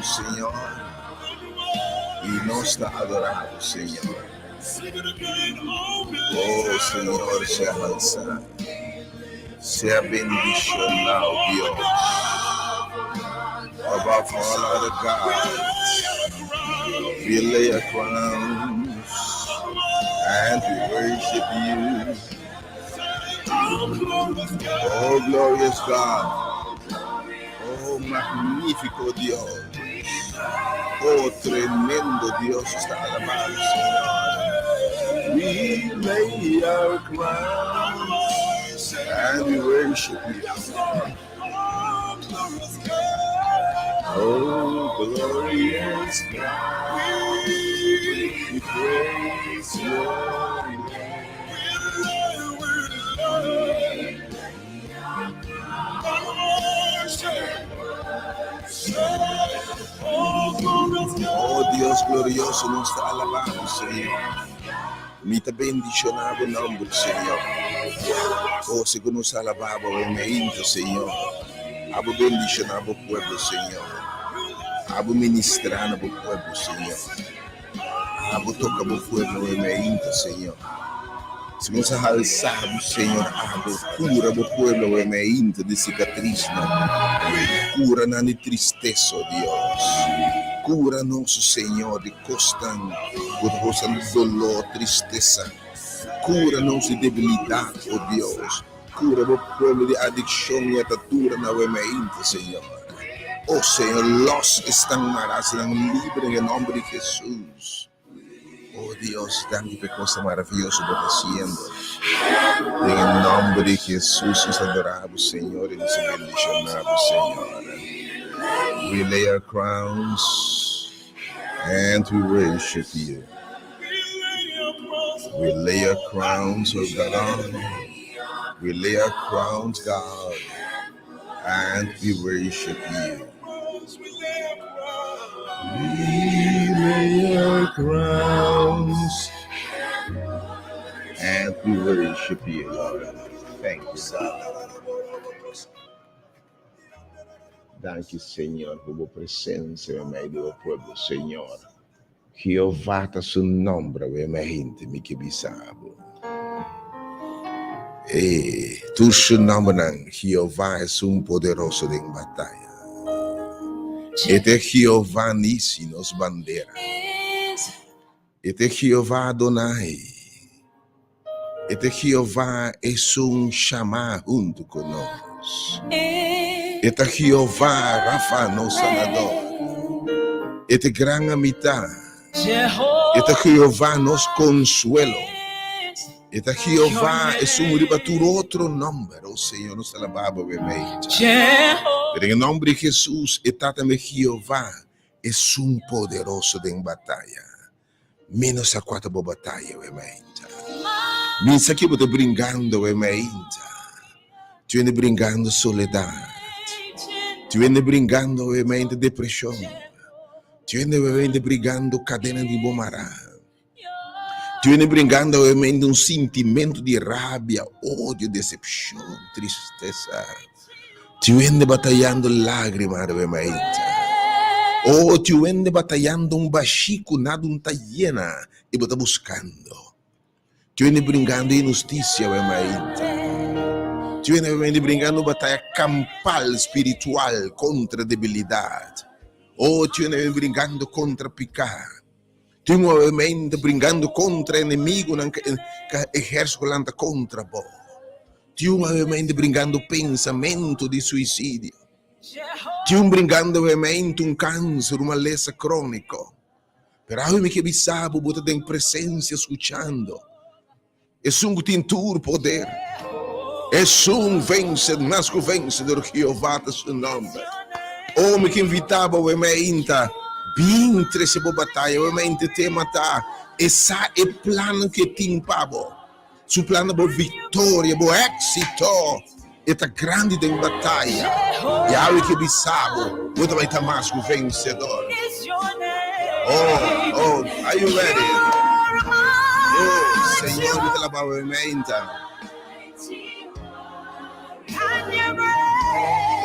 Señor, y nos da adorado, Señor. Oh, Señor, sea alzado, sea bendicionado, Dios. Above all other gods, we lay our crowns and we worship you. Oh, glorious God. Oh, magnífico Dios. Oh, tremendo Dios, está alabado, Señor. We lay our crowns and we worship you. Oh, glorious God, we praise your name. Oh, Dios glorioso, nos está alabado, Señor. Mi te bendicionado nombre, Señor. Oh, según nos alababa, obviamente, Señor. Abo bendicionado pueblo, Señor. Abo ministrando pueblo, Señor. Abo tocando pueblo, obviamente, Señor. Se nos alçado, Senhor, cura o pueblo obviamente de cicatriz, cura na tristeza, oh Deus, cura nosso Senhor de constante, de dolor, tristeza, cura nossa debilidade, oh Deus, cura o pueblo de adicção e atatura novamente, Senhor. Oh Senhor, los estão livres em nome de Jesus. Oh Dios, dame por cosa maravillosa por haciendo. En nombre de Jesús nos adoramos, Señor, y nos bendicionamos, Señor. We lay our crowns and we worship you. We lay our crowns, oh God. We lay our crowns, God, and we worship you. We lay our crowns and we worship you, Lord. Thank you, God. Thank you, Señor, por tu presencia en medio del pueblo, Señor. Jehová está su nombre, obviamente, mi quebisabo. Tu su nombre, Jehová es un poderoso en batalla. Este Jehová Nisi nos bandera. Este Jehová Adonai. Este Jehová es un Shammah junto con nosotros. Este Jehová Rafa no sanador. Este gran amistad. Este Jehová nos consuelo. Este Jehová es un ribatur otro nombre. Oh Señor, nos alabamos, pero en el nombre de Jesús, está también Jehová es un poderoso de en batalla. Menos a quatro batalha, Minsa aqui eu tô brincando, tu vem brincando soledade, tu vem brincando, depressão, tu vem brincando cadena de bomará, tu vem brincando, um sentimento de rabia, ódio, decepção, tristeza, tu vem batalhando lágrimas, ou tu vem batalhando bachico, nada tá llena, e você tá buscando. Tu vem brincando injustiça, tu vem brincando batalha campal espiritual contra debilidade. Ou tu vem brincando contra picar. Tu vem brincando contra inimigo que exerce contra você. Tu vem brincando pensamento de suicídio. Tu brincando câncer, uma lesão crônica. Pero a que bisabo, você tem presença escutando. Es un tintur poder. Es un vencedor, más que vencedor, Jehová es su nombre. Homem que invitava o ementa, vintre essa batalha, o ementa te matar. Esse é o plano que tem pabo. Su plano por vitória, por éxito. Está grande em batalha. E algo que bisabo, você vai estar mais que vencedor. Oh, are you ready? Oh, Señor, yo te la pavimenta.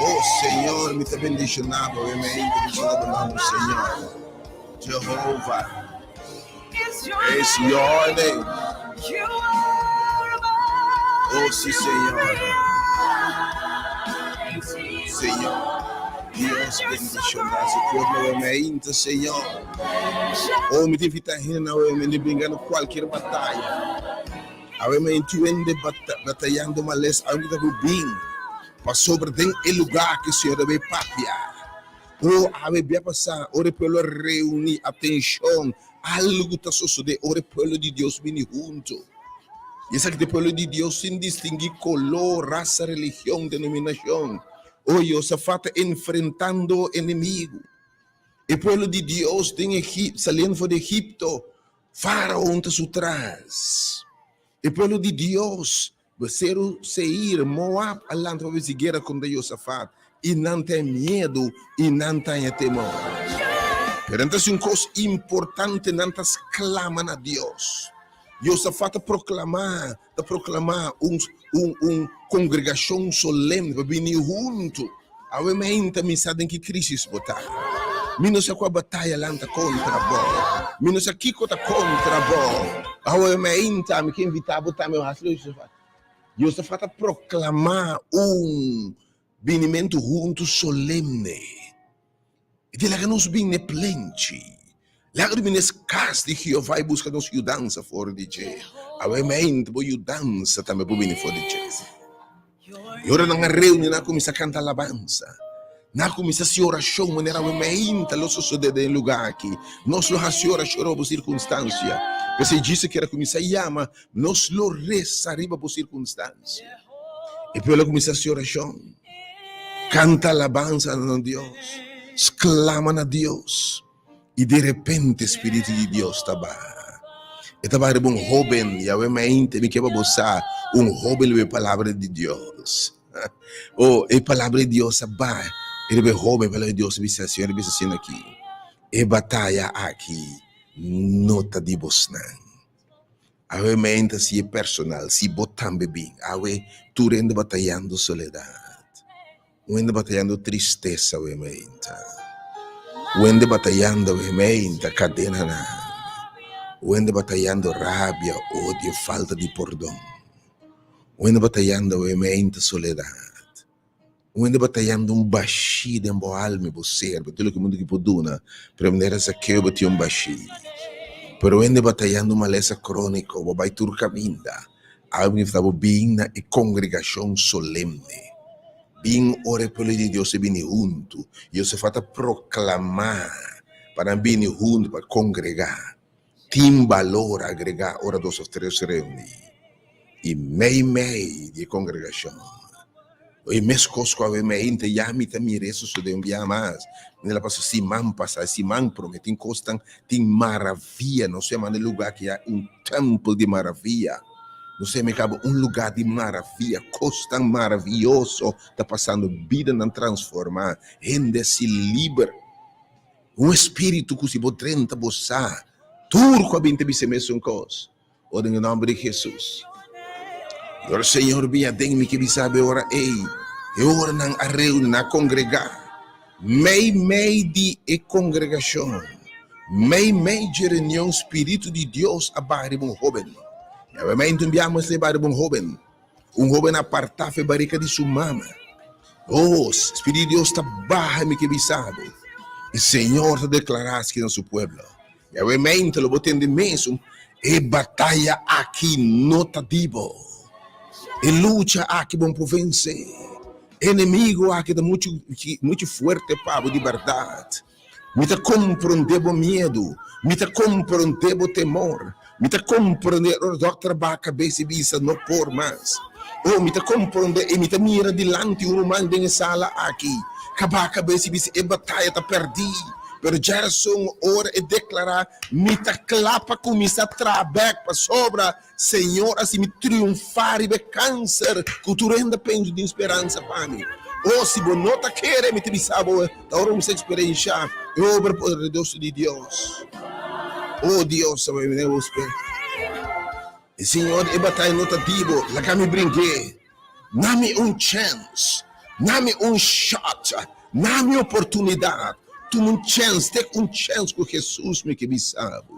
Oh, Señor, me te bendicionado, obviamente, bendicionado, Señor. Jehová, es your name. Oh, sí, Señor. Señor. Dios bendicionar su pueblo, obviamente, Señor. Oh, me te invita a gente brincando qualquer batalha. Obviamente, tu ende batalhando malés, ainda bem. Para sobre o lugar que o Senhor deve papiar. Oh, ave bem passar, ore pelo reunir atenção. Algo está sucedendo, ore pelo de Deus vindo junto. E esse aqui é o pelo de Deus sem distinguir color, raça, religião, denominação. Oh, Josafat enfrentando inimigo. O pueblo de Deus em Egipto, saliendo de Egipto, Faraó está atrás. O pueblo de Deus, Seir, Moab, alante para seguir com Josafat, e não tem medo, e não tem temor. Pero então, uma coisa importante, não clama a Deus. Josafat proclamar congregação solene para vir junto. Obviamente, me sabem que crise botar. Menos a batalha lanta contra bo. Menos a que contra bo. Obviamente, me que invitar a botar meu raço. Josafat proclamar vinimento junto solene. E de lá que nos vem plente. Lágrimas escassas de Jeová e busca nos ajudança fora de Deus. Obviamente, boa ajudança também para vir fora de Deus. E ora na reunião, na começa a cantar alabança. Na começa a se oração, maneira obviamente, lo sucede em lugar aqui. Nós lo a chorou por circunstância. Você disse que era começar a chamar, nós lo reza arriba por circunstância. E pelo começa a se oração. Canta alabança a Deus. Exclama a Deus. E de repente, Espírito de Deus estava. Estava um jovem, e obviamente me quer buscar jovem de palavra de Deus. Oh, a palavra de Deus vai. Ele é jovem, a palavra de Deus vai ser aqui. E batalha aqui, nota de Bosnan. Obviamente, se é personal, se botam bem, tu rende batalhando soledade. Rende batalhando tristeza, obviamente. Rende batalhando, obviamente, cadena na. Wende batalhando rabia, ódio, falta de perdão. Wende batalhando obviamente soledade. Wende batalhando baixi em boa alma e boa ser, tudo que o mundo que poduna, para maneira que eu bati baixi. Pero wende batalhando uma lesa crônica, vai tur caminda. Alguém estava bem na congregação solene. Bem ore pelo de Deus e bem junto. E você faz proclamar para bem junto, para congregar. Tem valor agregar ora 2 ou 3 reunir. E meio de congregação. E mes cosco ave me inte ya mi tamire eso se de enviar mais. Nela passa Simão passa, Simão promete constan tem maravilha, não sei mas no lugar que há templo de maravilha. Não sei me acaba lugar de maravilha, constan maravilhoso, tá passando vida não transformar, gente se libera. Espírito que se potrenta bossar, turco a binte bisemesso cos. O em nome de Jesus. Ora Senhor bia tem-me que sabe ora e ora não reúne na congregar meio de congregação meio de reunião Espírito de Deus a barre um jovem e meio enviamos le barre um jovem apartar fe barica de sua mama Espírito de Deus está barra me que sabe e Senhor te declaraste que no seu pueblo e meio te lo botem de mesmo e batalha aqui notativo e luta aqui bom por vencer. Inimigo aqui é muito forte para de verdade. Me te compreender o medo, me te compreender o temor, me te compreender o doutor ba cabeça bisa não por mais. Me te compreender e me te mira dilante um humano de sala aqui. Caba cabeça bisa e batalha tá perdi. Pero já são hora e declarar, me ta clapa com me sa trabec para sobra, Senhor, assim me triunfar e be câncer, cultura ainda pende de esperança para mim. Se você não tá querendo me trisabo, da hora me experiência, eu obra poder de Deus de Deus. Deus, sabe me Deus. E Senhor, e batalha notativo, lá que me brinquei, dá-me chance, dá-me shot, dá-me oportunidade. Tu take chance com Jesus, me que me sabe.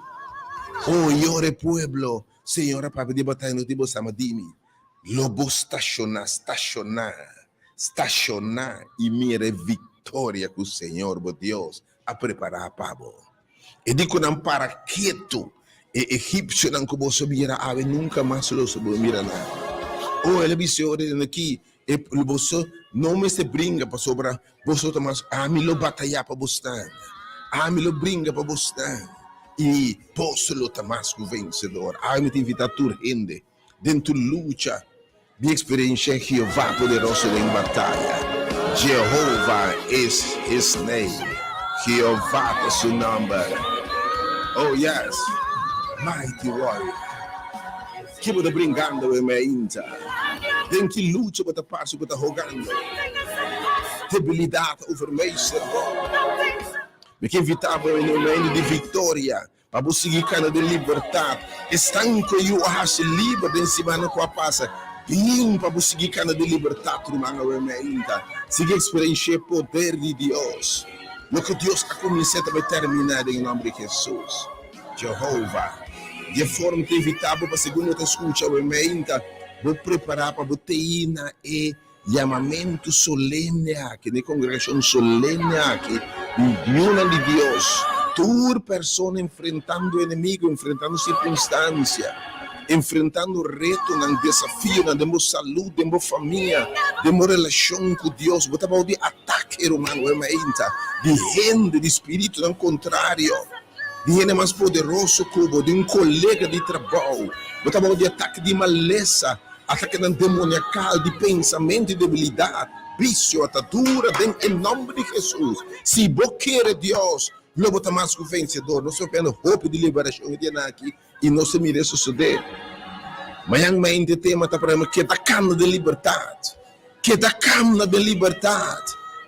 Ore pueblo, Senhora, para de batalha no tibo samadimi. Lobo estacionar e mire vitória com o Senhor, meu Deus, a preparar pavo. E digo não para quieto, e egípcio não como você mira ave nunca mais lo se mira nada. Ele disse aqui. E você não me se brinca para sobrar, você também me lo batalhar para buscar, me lo brinca para buscar, e posso lo tomar como vencedor, me te invitar a tua gente, dentro luta, de experiência Jeová poderoso em batalha, Jehová is his name, Jeová é seu nome, yes, mighty warrior, que você brincando em minha inta, tem que luta para passo para rogando debilidade over mim me que invitava em momento de vitória para você seguir cana de liberdade estanco e o arraste livre em cima na qual passa bem para você seguir cana de liberdade no manga ainda seguir experiência poder de Deus no que Deus a começado a terminar em nome de Jesus Jeová de forma que evitava para segundo te escuta ainda vou preparar para botar na chamamento solene aqui, na congregação solene aqui, união de Deus, toda pessoa enfrentando o inimigo, enfrentando circunstância, enfrentando reto, no desafio, na demo saúde, demo família, demo relação com Deus, botava de ataque humano, de gente, de espírito, não contrário. De gente mais poderoso como de colega de trabalho, botava de ataque de maleza, ataque demoniacal, de pensamento e debilidade, vício, atadura, em nome de Jesus. Se você quer Deus, não bota mais que o vencedor, não se apenas roupa de liberação aqui e não se mire suceder. Mas a mente tema está para que da câmara de liberdade,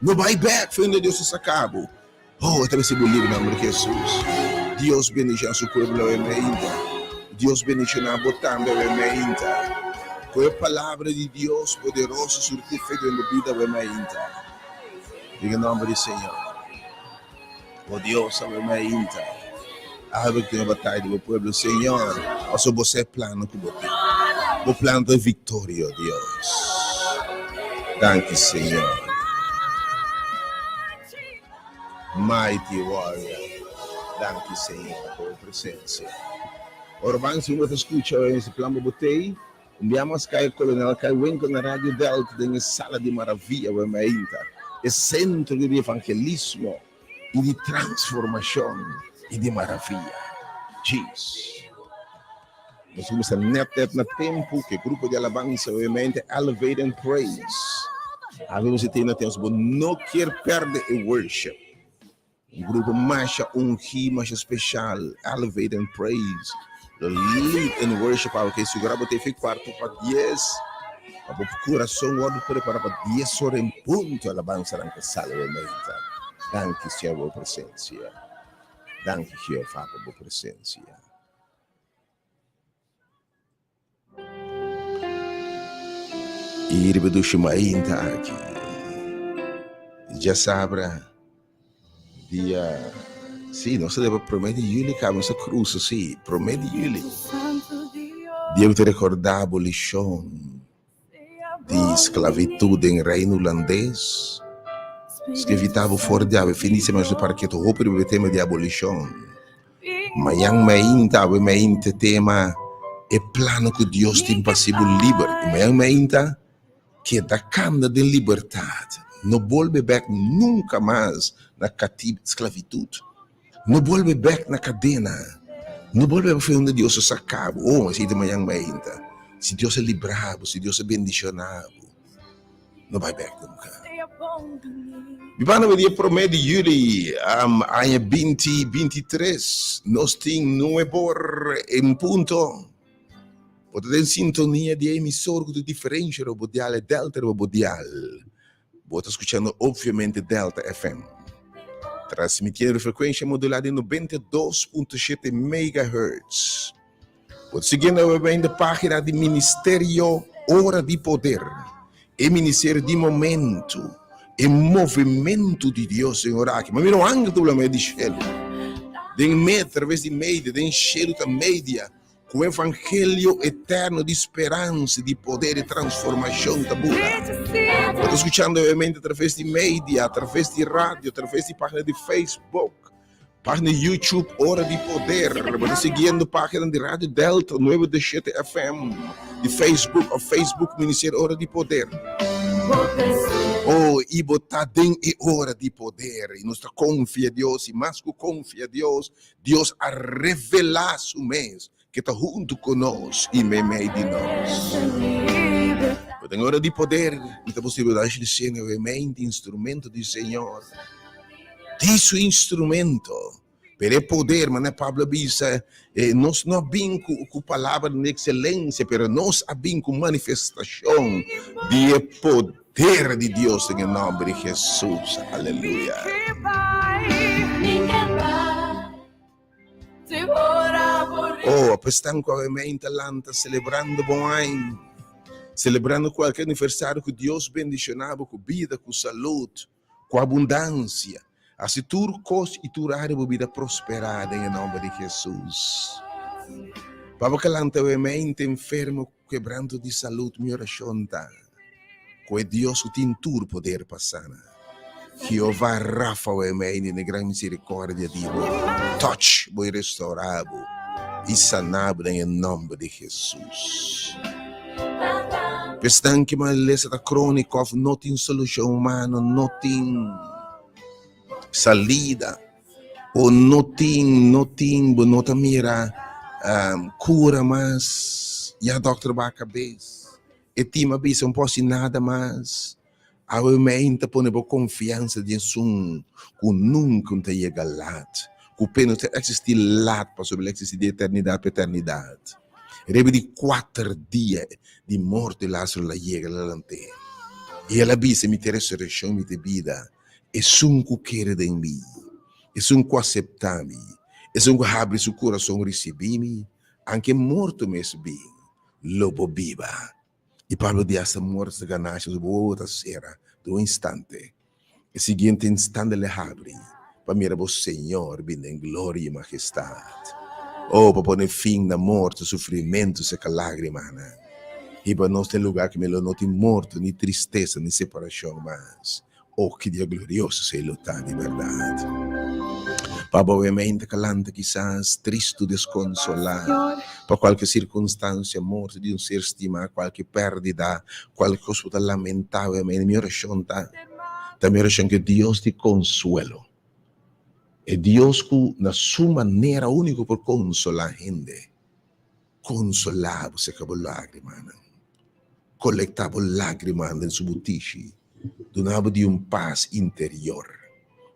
não vai back, foi onde Deus se acabou. Também se livre no nome de Jesus. Deus bendiga seu povo em Deus bendiga na botando em foi a palavra de Deus poderoso sobre ti feito em vida diga o nome do Senhor Deus sabe a que a batalha do povo Senhor passou você plano com você o plano de vitória Deus danke Senhor mighty warrior danke Senhor por presença ora vamos se você escuta esse plano botei Andiamo a Sky Colonel, che vengono na Radio Delta, nella sala di maraviglia, è centro di evangelismo e di trasformazione e di maraviglia. Jesus. Nós vamos net na tempo que o grupo de alabança, obviamente, Elevate and Praise. Vamos ter na tempo, não quer perder o worship. Um grupo mais mais especial, Elevate and Praise. The lead in worship, porque se o grabo teve quarto para 10, o coração vai preparar para 10 horas em ponto, a alabança na sala, obviamente. Danke, Senhor, por presença. Danke, Senhor, por presença. E ele do Shumainta aqui. Já sabe, dia. Sim, nós devemos prometer Júlio, que vamos a cruz, sim, prometer Júlio. Devo te recordar a abolição de esclavitud em reino holandês. Escravitava fora de água, finíssima mais do parqueto, roupa de tema de abolição. Mas yang mainta, o mainta tema é plano que Deus tem passivo livre. Mas yang mainta que da canda de liberdade não volve back nunca mais na esclavitud. Não volve back na cadena. Não volve para onde Deus se acaba. Oh, mas então yang mainta. Se Deus é librado, se Deus é bendicionado, não vai back nunca. Vivano we dia promete Juli ano 2023 nós temos novo em ponto. Potete in sintonia di emissori di differenza robodiale Delta robodiale. Você escutando ovviamente Delta FM. Trasmitindo frequência modulada em 92.7 MHz. Você seguindo a página do Ministério Hora de Poder. E Ministério de Momento. E Movimento de Deus, Senhor. Mas não há problema de cheiro. Através de mídia, de cheiro da mídia. Com o evangelho eterno de esperança, de poder e transformação da Buda. Estou escutando, obviamente, através de mídia, através de rádio, através de página de Facebook, página de YouTube, Hora de Poder. Estou seguindo a página de Rádio Delta, 97 FM, de Facebook, o Facebook Ministério Hora de Poder. Oh, e botar dentro e hora de poder. E nós confia em Deus, e mais que confia em Deus, Deus a revelar o mês que está junto conosco e meio de nós. Tem hora de poder, muita possibilidade de ser novamente instrumento do Senhor. Disso instrumento, para poder, mas Pablo diz, nós não abrimos com palavra de excelência, mas nós abrimos com manifestação de poder de Deus em nome de Jesus. Aleluia. Oh, estão obviamente lanta celebrando bom ano, celebrando qualquer aniversário que Deus bendicionava com vida, com saúde, com abundância. Assim tudo coisa e tudo área de vida prosperada em nome de Jesus. Para que lanta obviamente enfermo, quebrando de saúde, minha oração está. Que Deus tem tudo poder passar. Jeová Rafa obviamente na grande misericórdia de Deus. Touch, vai restaurar e sanar em nome de Jesus. Pestan que uma lista da crônica não tem solução humana, não tem salida, ou não tem mira cura, mas e a doutora vai a cabeça. E tima bisa não posso nada mais. A mente põe a confiança de um que nunca te chega lá. Que pena te existir lá para sobre existir de eternidade para eternidade. Rebe de 4 dias de morte Lázaro la chega lá lante. E ela bisa me ter ressurreição me ter vida. É um que quer de mim. É um que aceitar me. É um que abre seu coração receber me. Anche morto me bem. Lobo viva. E Pablo de essa morte de ganância, outra será, do instante. E seguinte instante ele abre, para mirar o Senhor, vindo em glória e majestade. Oh, para pôr fim na morte, sofrimento, seca lágrima. E para nós ter lugar que não tem morte, nem tristeza, nem separação mais. Oh, que dia glorioso se lutar de verdade. Probabilmente calante quizás triste, desconsolado, por qualche circunstância, morte de um ser estimado, qualche perdida, qualche cosa lamentável, minha oração também oração que Deus te consuelo. E Deus que na sua maneira única por consolar a gente, consolava se acabou lágrima, colectava lágrima em sua butiche, donava de paz interior,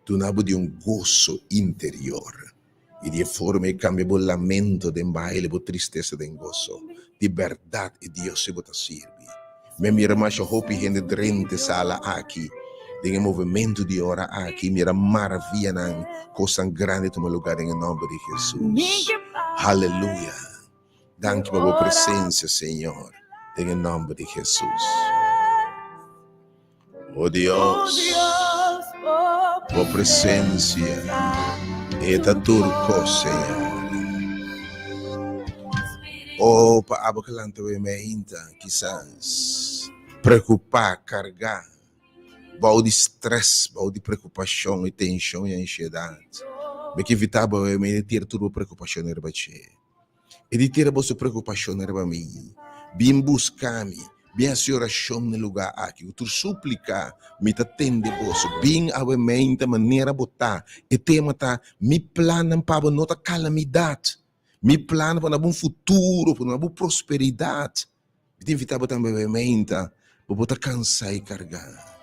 donava de gozo interior, e de forma que cambia o lamento de baile, a tristeza de gozo, de verdade e Deus se bota serve. Me mira mais a hope gente drente sala aqui, de movimento de hora aqui, mira maravilha nan, coisa grande toma lugar em nome de Jesus. Aleluia. Danke por a presença, Senhor, em nome de Jesus. Oh Deus, por presença, eta turco, Senhor. Oh, para abacalante mente, quizás, preocupar, carregar, bau de stress, bau de preocupação e tensão e ansiedade. Me que evitava me ter tudo preocupação era baixo. E de ter a vossa preocupação era para mim. Bem buscar-me, bem a oração no lugar aqui. Tu suplicar, me atende vosso, bem a mente maneira botar. E tema tá, me plano para não calamidade. Me plano para um futuro, para uma prosperidade. Te invitava também a mente, para botar cansar e carregar.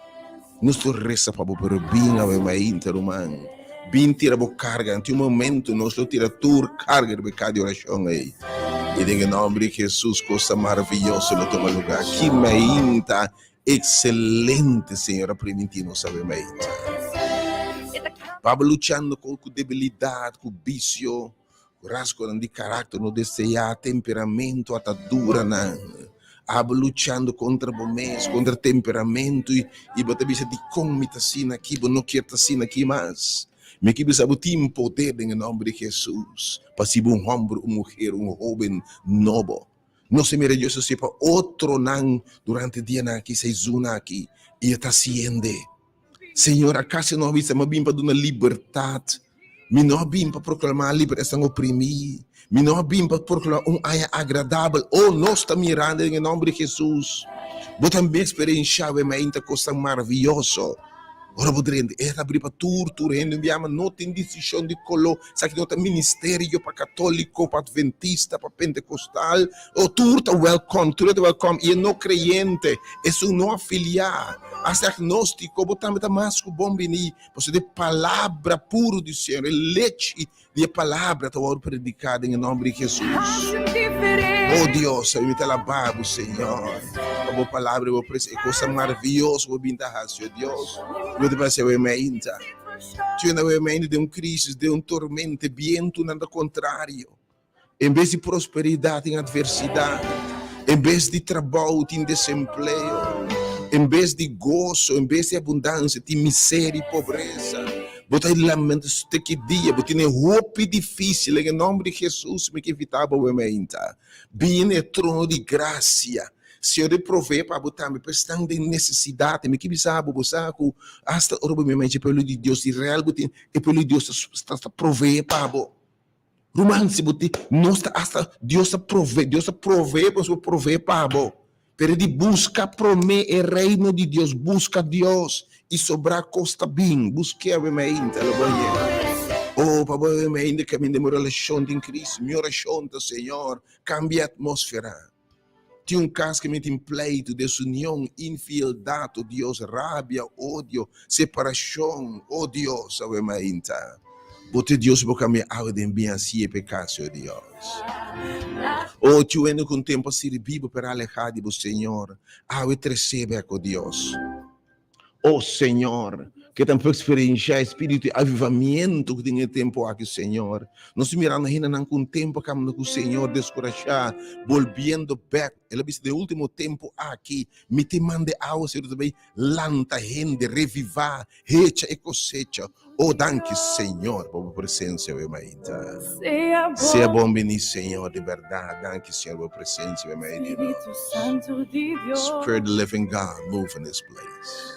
Nós te resta para botar bem a mente, humano. Bem tira a carga, em um momento nós tira toda carga de pecado de oração aí. E em nome de Jesus, coisa maravilhosa no teu lugar. Que mente excelente, Senhor, primitiva, sabe mente. Pablo lutando com debilidade, com vício, com rasgo de caráter, no desejar, temperamento, atadura, não. Pablo lutando contra o contra temperamento e bater de comitação aqui, não quer assim aqui mais. Me que bisa tem poder em nome de Jesus. Para ser um homem, uma mulher, jovem novo. Não se me religioso sepa outro não durante o dia aqui, se zona aqui. E está sendo. Senhor, acaso não visa me bim para dar liberdade. Me não bim para proclamar a libertação oprimida. Me não bim para proclamar aia agradável. Oh, nós estamos mirando em nome de Jesus. Vou também experienciar uma coisa maravilhosa. Ora, poderia abrir para tudo, enviamos não tem decisão de colo, sabe que não tem ministério para católico, para adventista, para pentecostal, ou tudo welcome, e não crente, é não afiliar, hasta agnóstico, botamos mais que bom venir, porque de palavra puro do Senhor, leite de palavra, está predicada em nome de Jesus. Oh Deus, eu te alabo, Senhor. A boa palavra, a presença, é coisa maravilhosa, o bem da Senhor Deus. Eu te peço a mente. Tu não é mente de crise, de tormento, viento, nada contrário. Em vez de prosperidade, em adversidade. Em vez de trabalho, em desemprego. Em vez de gozo, em vez de abundância, tem miséria e pobreza. Botar lamento este que dia, botar roupa difícil, em nome de Jesus, me que evitava o mente. Bem é trono de graça. Senhor, eu provei para botar me prestando de necessidade, me que bisabo, bosaco, hasta ora minha mente pelo de Deus Israel, botin e pelo Deus está provei para bo. Romance botin, nós hasta Deus provei para prover para bo. Pero de busca prome o reino de Deus, busca Deus e sobrar costa bem, busque a minha mente, oh, para a minha mente que me demora relação em Cristo, minha oração, Senhor, cambia a atmosfera. Tinha caso que me tem pleito, desunião, infidelidade, oh Deus, rabia, ódio, separação, oh Deus, a minha mente. Bote Deus boca me audem bem assim e pecado, oh Deus. Oh, tu ainda com tempo servido para alejar de você, Senhor. Te recebe com Deus. Oh, Senhor, que também experienciar espírito de avivamento que tem tempo aqui, Senhor. Nós mirando ainda não com tempo que o Senhor descorajar, volviendo back Ela disse, de último tempo aqui, me te mande ao Senhor também, lanta, rende, revivar, recha e cosecha. Oh, danke, Senhor, por presença, meu irmão. Seja bom venir, Senhor, de verdade. Danke, Senhor, por presença, meu irmão. Espírito Santo de Deus, Spirit of the living God, move in this place.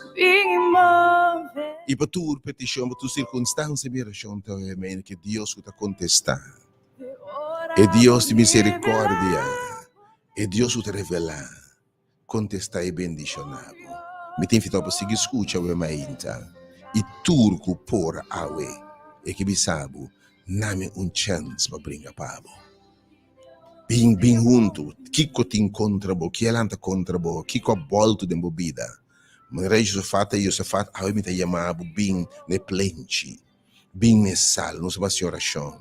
move. E para tua petição, para tua circunstância, minha oração, meu irmão, que Deus te contestar. É Deus de misericórdia. É Deus te revelar. Contestar e bendicionar. Me tem feito para seguir escuta, meu irmão. E turco por awe. E que bisabu, name chance para brincar pabo. Bem junto, Kiko te encontra bo, que ela anda contra bo, Kiko volta de bebida. Mas reis fata e se fata, a me te chamava bem ne plente, bem ne sal, não se vai oração,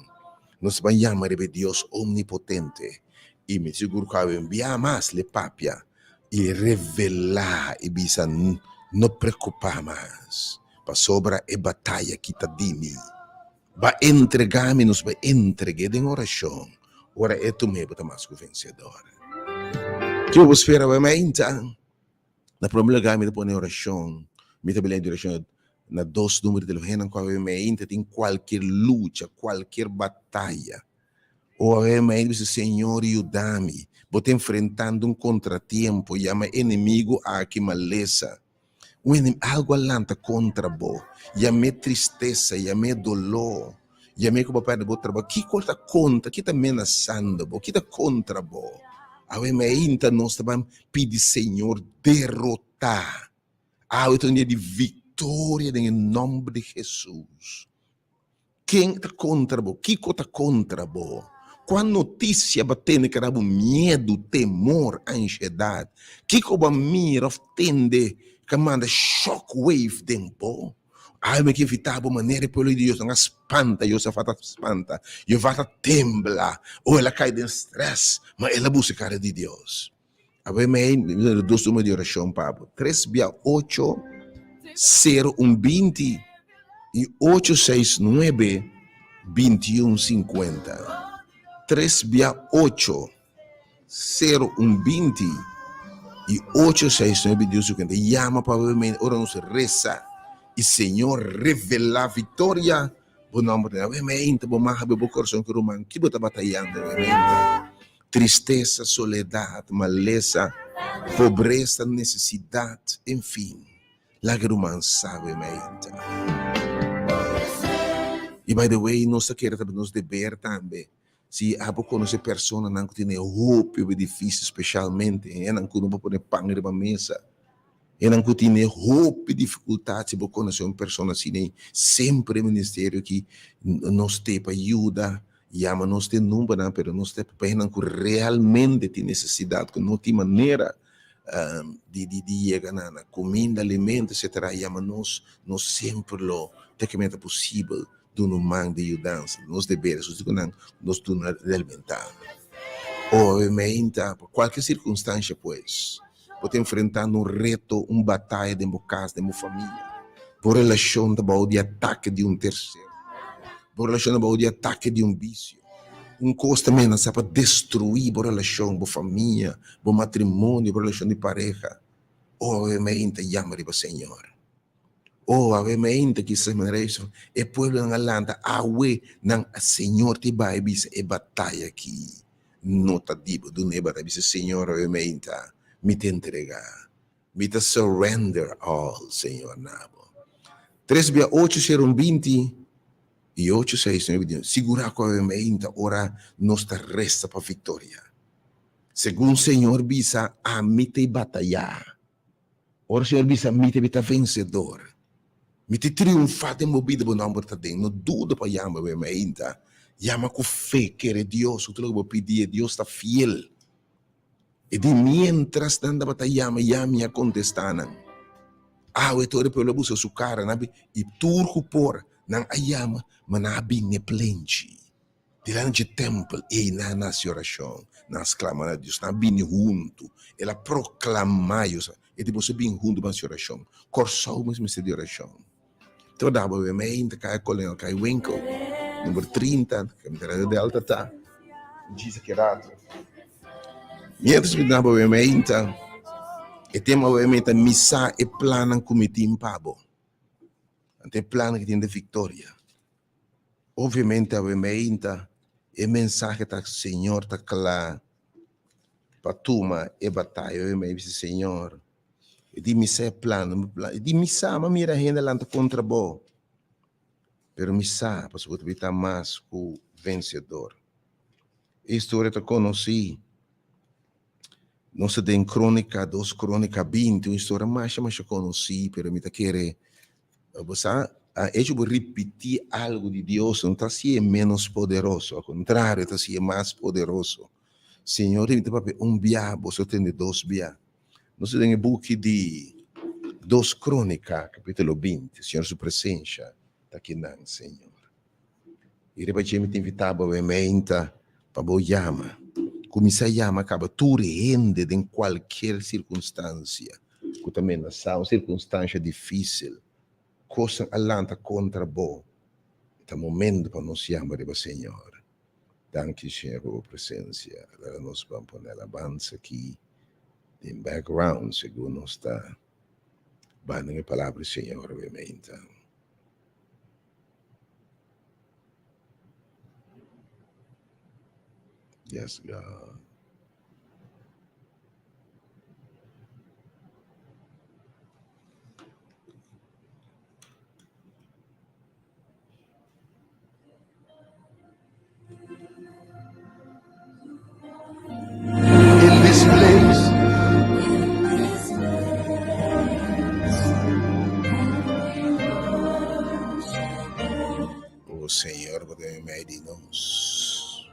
não se vai chamar de Deus omnipotente. E me seguro que eu enviar mais le papia e revelar e bisa não preocupar mais, para sobra e batalha que tá dimi, vai entregar-me, nos vai entregar em oração. Ora é tu mesmo que mais vencedor. Que eu vou esperar então. Na primeira lugar, me dá para oração. Me dá para oração. Na 2 números de Elohim, qual é tem qualquer luta, qualquer batalha. Ou é diz, Senhor, ajuda-me. Vou te enfrentando contratempo, chama inimigo aqui maleza. Algo alanta contra bo. Chama tristeza, chama dolor. E a minha que o papai do trabalho, que corta contra, que está ameaçando, que está contra, a minha ainda nós estamos pedindo, Senhor, derrotar. A então de vitória em nome de Jesus. Quem está contra, que está contra, quando notícia batendo que era medo, temor, ansiedade, que como mira, tende, que manda shockwave tempo. Ai, me que evitava maneira pelo Deus, não espanta, eu só faço espanta, eu faço tembla, ou ela cai de estresse, mas ela busca a cara de Deus. A ver, me 2 números de oração, Pablo, 368 0120 e 869 2150. 368 0120 e 869 2150. Chama para ver, ora nos reza. E Senhor revela a vitória. Bom nome de Deus. Mente, bom marra, bom coração que romano. Que bota batalhando, tristeza, soledade, maleza, pobreza, necessidade, enfim. Lágrima sabe, mente. E by the way, nós queremos nos dever também. Se há pouco nossa pessoa não tem roupa difícil, especialmente, não pode pôr pão na mesa. E não tem roupa dificuldade, porque nós somos pessoas assim, sempre o ministério que nos tem para ajuda, chama nos tem número, mas nós temos para realmente tem necessidade, que não tem maneira de chegar na comida, alimento, etc. Chama nós sempre lo tecnicamente possível de um mão de ajudança, nos deveres, nós temos alimentar. Obviamente, por qualquer circunstância, pois, pode enfrentar reto, batalha de uma casa, de uma família, por relação de ataque de terceiro, por relação de ataque de vício, coisa também não sabe destruir por relação com família, com matrimônio, por relação de pareja. Obviamente, chama para o Senhor. Obviamente, que essa maneira é povo na landa, não Senhor te vai dizer é batalha aqui, nota dibo do neba te dizer Senhor, obviamente, me te entregar, me te surrender all, Senhor nabo. 368 e 869, segura que obviamente ora nos resta para vitória. Segundo o Senhor bisa a me te batalhar, ora o Senhor bisa me te vencedor. Me te triunfar de movida por não botar dentro, não duda para chamar obviamente, chama com fé que é Deus, o que eu vou pedir, Deus está fiel. E de mientras nanda batayama yami a contestanan. O etore pelo abuso su cara nabi e turco por nang ayama manabi ne plenchi. Dilante temple e na nasi oração, nas clamar a Deus, na bini junto, ela proclamaios e depois bem junto na oração. Corsou mas me de oração. Toda obviamente cai coleno cai winkel número 30, que me de alta tá. Diz que rato. Mientras me dava obviamente, e tema obviamente missa e plano come timpabo. Ante plano que tem de vitória. Obviamente obviamente e mensagem tá Senhor tá claro para tuma e batalha obviamente Senhor. E di missa e plano, e di missa ma mira renda lá contra bo. Pero missa para você evitar mais o vencedor. A história que eu conheci, não se tem crônica, 2 crônica 20, uma história mais eu conheci, pero me tá querer, você eu vou repetir algo de Deus, não está se menos poderoso, ao contrário, está se mais poderoso. Senhor, me papel biabo, você tem 2 bia. Não se tem book de 2 crônica, capítulo 20, Senhor, sua presença, está aqui não, Senhor. E depois me invitava obviamente para boa chama. Como se chama, acaba tu rende em qualquer circunstância. Que também não são circunstância difícil. Coisa alanta contra bo. É momento para nos chamar de Senhor. Danke, Senhor, por presença. Agora nós vamos pôr a alabança aqui em background, segundo nós está bandando a palavra do Senhor, obviamente. Yes, God. In this place, o Senhor vai medir nós.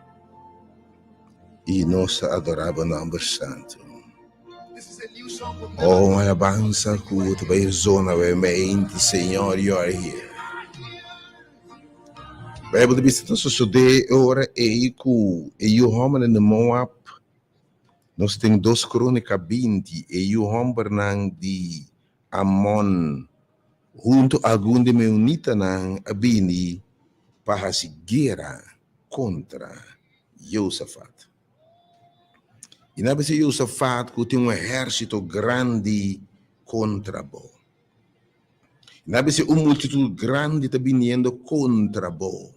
E nós adorava o nome santo. Oh, uma alabança curta, vai zona, vai mente, Senhor, you are here. Bible diz que nós estudamos ora e o homem no Moab, nós temos 2 crônicas 20, e o homem de Amon, junto a algum de meunita nang abini, para se guerra contra Josafat. E na vez Josafat que tem exército grande contra bo. Na vez multitud grande está vindo contra bo.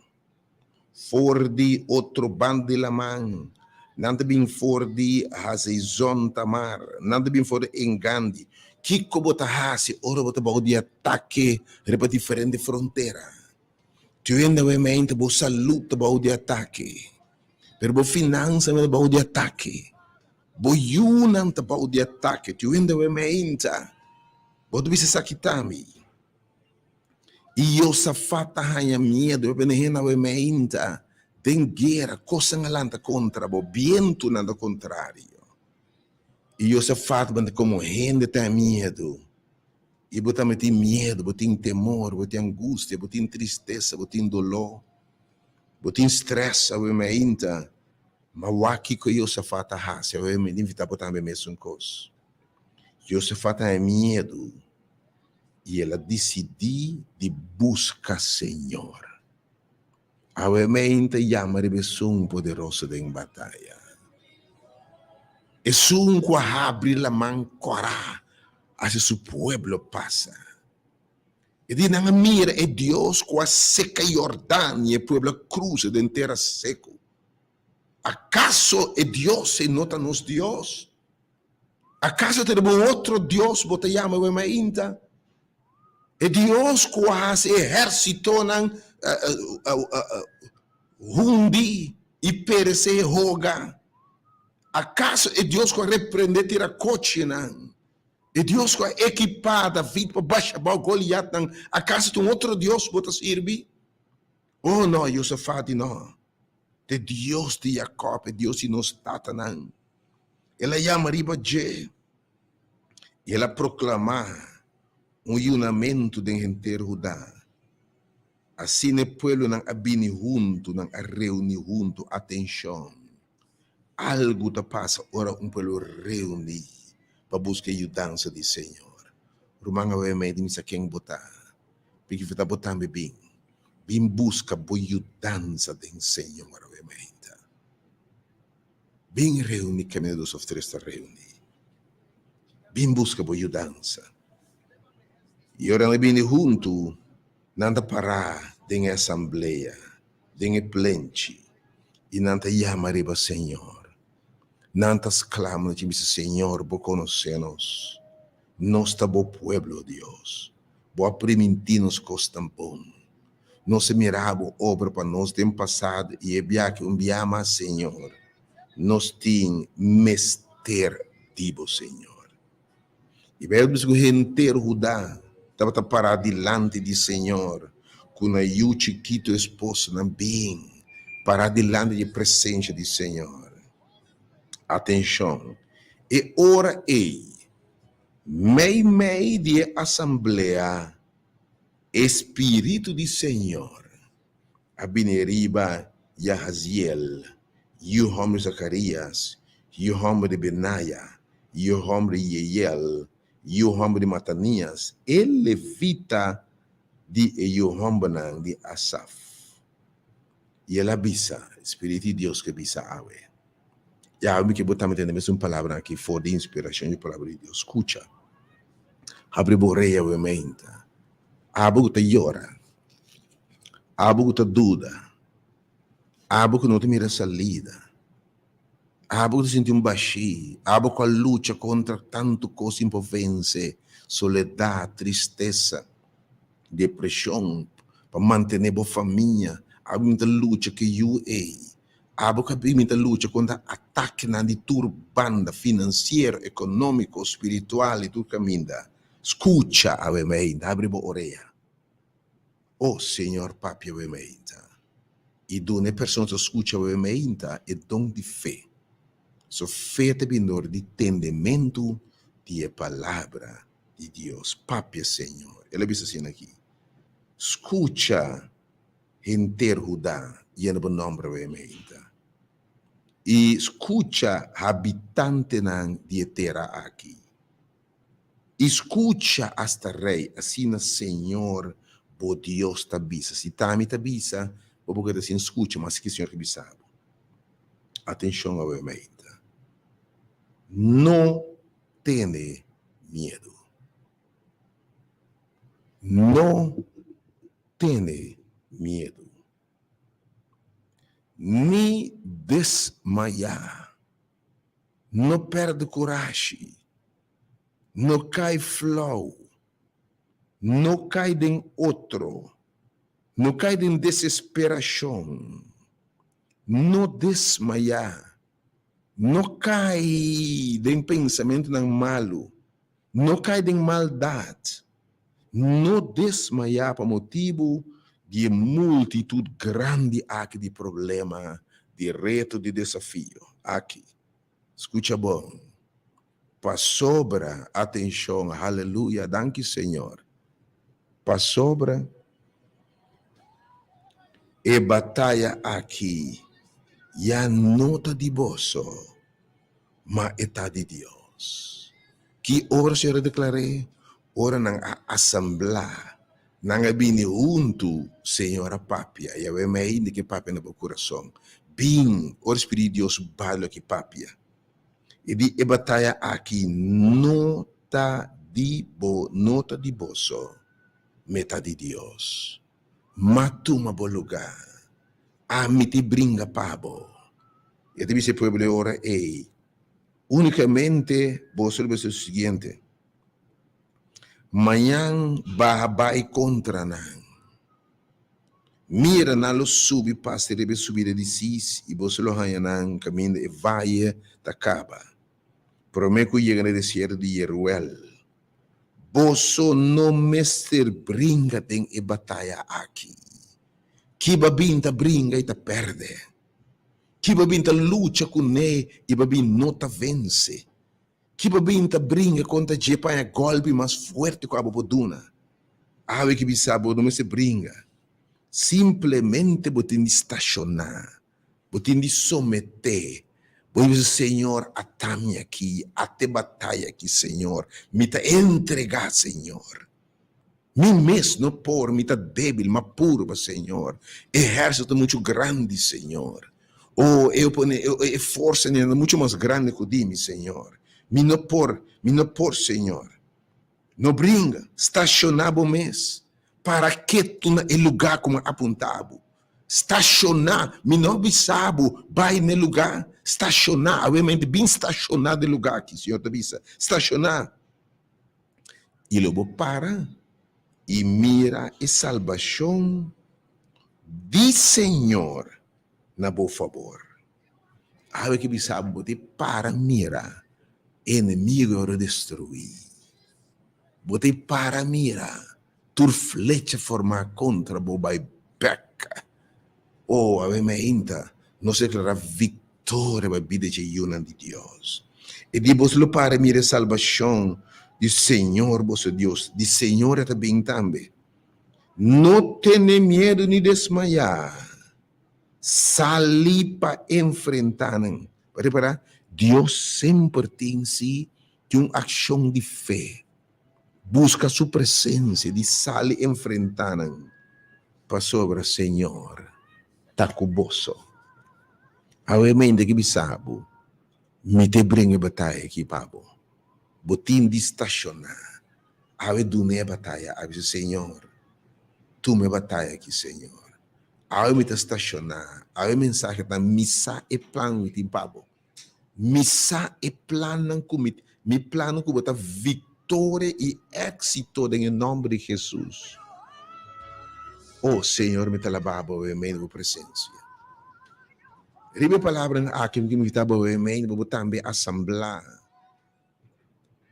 For de outro bando de la man, não bem for de Hazezon Tamar, não bem for de Engandi. Kiko bota hasi, ora bota bau de ataque, para diferente fronteira. Tu ainda vai mente bo saluta bau de ataque, per bo finança me bau de ataque, bo yunan ta bau de ataque. Tu ainda vai mente, bo tu bisa sakitami. E eu safata hanya medo, eu penehena vai mente, tem guerra, coisa ngalanta contra bo, viento nada contrário. E eu safata banda como rende tem medo. E botar tem medo, botar temor, botar angústia, botar tristeza, botar dolor, botar estresse, eu me inta, mas o aqui que eu safata hasi, eu me invita botar me mesmo coisa. Eu safata é medo. E ela decidiu de buscar Senhor. A mente chama de um poderoso em batalha. É um que abre a mão corá, assim seu povo passa. E diz na mira é Deus que seca Jordão e o povo cruza de terra seco. Acaso é Deus e nota nos Deus? Acaso tem outro Deus que te chama o mente? E Deus que faz exército nan hundi e perece roga. Acaso é Deus que repreende tira coche nan? E Deus que equipada vida para baixar o Goliat nan? Acaso tem outro Deus que te serve? Oh não, Josafat não. De Deus de Jacob, Deus de nos tata nan. Ela chama riba je. E ela proclama juramento de inteiro Judá. Assim o povo não abine junto, não reúne junto, atenção. Algo te passa, ora povo reúne para buscar ajudança do Senhor. Rumanga vai me dizer quem botar. Porque você está botando bem. Bem busca a ajudança do Senhor, obviamente. Bem reúne caminho dos of três está reúne. Bem busca por mudança. E ora bem junto, nanda parar em assembleia, em plente, e nanta chama riba Senhor. Nantas clama de Senhor, por conhecer-nos. Nós está bom pueblo, Deus. Boa primitinos costam bom. Nós miramos obra para nós tem passado e é bia que biama Senhor. Nós tem mester dibo Senhor. E vemos que o inteiro Judá estava para diante de Senhor, com a chiquito esposo na bem, para diante de presença de Senhor. Atenção. E ora meio de assembleia, Espírito de Senhor, Abineriba Yahaziel, e o homem Zacarias, e o homem de Benaia, e o homem de Yeiel, e o homem de Matanias, e levita de Yohambanan de Asaf. E ela bisa, Espírito de Deus que bisa awe. Já me que botar metendo uma palavra aqui, for de inspiração de palavra de Deus. Escuta. Abre boreia o menta. Abu te llora. Abu te duda. Abu que não te mira salida. Abu te sente baixo. Abu com a luta contra tanto coisa impotência, soledade, tristeza, depressão, para manter boa família. Abu muita luta que eu Abu que muita luta contra ataque na de turbanda financeiro, econômico, espiritual e tudo caminho. Escucha a veementa, abre a orelha. Oh Senhor, papi a veementa. E dune pessoa que escucha a veementa é dom de fé. So fé te vinor de entendimento de palavra de Deus. Papi, Senhor. Ele diz assim aqui. Escucha inteiro Judá e no nome a veementa. E escucha habitante de terra aqui. Escucha hasta rei, assim Senhor, bo Deus tabisa. Se tami tabisa, vou poder assim, escucha, mas que Senhor que bisabo. Atenção, obviamente. Não tenha medo. Não tenha medo. Ni desmaiar. Não perde coragem. Não cai flow, não cai em outro, não cai em desesperação, não desmaiar, não cai em pensamento não malo, não cai em maldade, não desmaiar por motivo de multitud grande aqui de problema, de reto, de desafio. Aqui, escuta bom. Para sobra, atenção, aleluia, danke Senhor. Para sobra, e batalha aqui, já nota de bolso, mas está de Deus. Que ora Senhor declarei, ora na assembleia, na bini junto, Senhor papia, e eu me ainda que papia no meu coração. Bem, ora Espírito de Deus, balo aqui papia. E de batalha aqui, nota de bolso, metade de Deus. Matuma bo lugar. A me te brinca pabo. E te dice pueblo ora, unicamente, vos ser o seguinte. Manhã vai contra nan. Mira na lo subi, passe deve subir de 6 e você lo hanha nan caminho e vai da caba. Prometo llegar no deserto de Jeruel. Boso no mester brinca tem e batalha aqui. Que babinta brinca e ta perde. Que babinta luta com ne e babin nota vence. Que babinta brinca contra jepa golpe mais forte com a boboduna. Ave que bisabo não se brinca. Simplesmente botin de estacionar. Botin de someter. Pois, Senhor, atame aqui, até batalha aqui, Senhor. Me tá entregar, Senhor. Me mesmo por, me tá débil, mas purva, Senhor. Exército muito grande, Senhor. Oh, eu força é muito mais grande que mim, Senhor. Me não por, Senhor. Não brinca, estacionar o mês. Para que tu no lugar como apontado? Estacionar, me não bisabo, vai no lugar, estacionar, obviamente bem estacionado no lugar aqui, Senhor, te visa, estacionar. E logo para e mira a salvação do Senhor na boa favor. Aí que bisabo bote para mira, inimigo era destruir. Bote para mira, tur flecha formar contra bobai peca. Oh, obviamente, nos declara vitória para a vida de una de Deus. E Deus lo para mira salvação do Senhor, vosso Deus, do Senhor também também. Não tenha medo nem desmaiar. Sali para enfrentar. Para Deus sempre tem si de uma ação de fé. Busca sua presença de sali enfrentar para sobre o Senhor. Tacuboso. Obviamente que bisabo, me te brinca batalha aqui, pabo. Botim de estacionar. Ave dunia batalha, ave Senhor. Tu me batalha aqui, Senhor. Ave me te estacionar. Ave mensagem da missa e plano de pabo. Missa e plano comigo. Me plano que botar vitória e êxito em nome de Jesus. Oh, Senhor, me te lavava, obviamente, por presença. Ribe palavra aqui que me estava obviamente, vou também assemblar.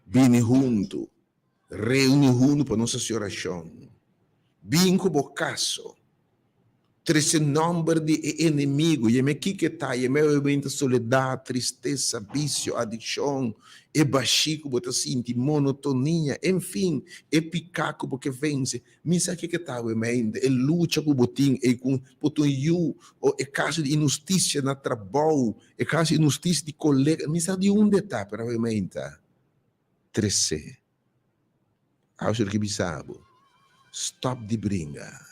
Vini junto. Reúne junto para nossa oração. Vim com o caso. Três número de inimigo. E me que tá, e me obviamente soledade, tristeza, vício, adicção, e baixo, bota sinti monotonia, enfim, e picaco porque vence. Me sabe que tá, obviamente, e luta com o botim, e com o you, ou é caso de injustiça na trabalho, é caso de injustiça de colega. Me sabe de onde tá, obviamente. 13. Acho que bisabo. Stop de brinca.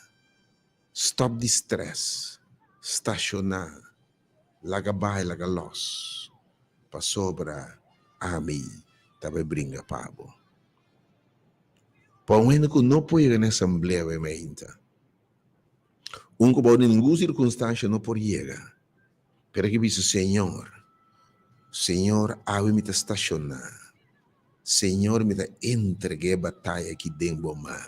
Stop the stress. Estacionar. Laga bay, laga los. Pa sobra ami. Tabe brinca pabo. Pa ueno que não pode ir na assembleia obviamente. Que pode em nenhuma circunstância não pode chegar. Pero que diz Senhor, ave me estacionar. Senhor, me entreguei a batalha que dentro do man.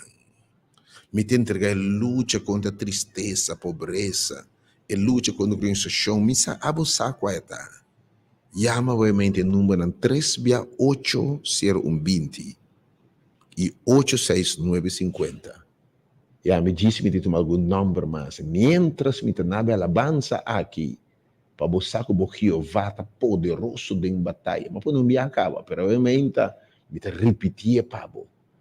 Me entreguei a luta contra a tristeza, a pobreza, a luta contra a organização. Me sa abusar com ela. Llama obviamente o número 3680120 e 86950. Ya me disse me tem algum número mais. Mientras me tem alabança aqui, para buscar que o Jeová está poderoso em batalha. Mas não me acaba, mas obviamente me te repetia para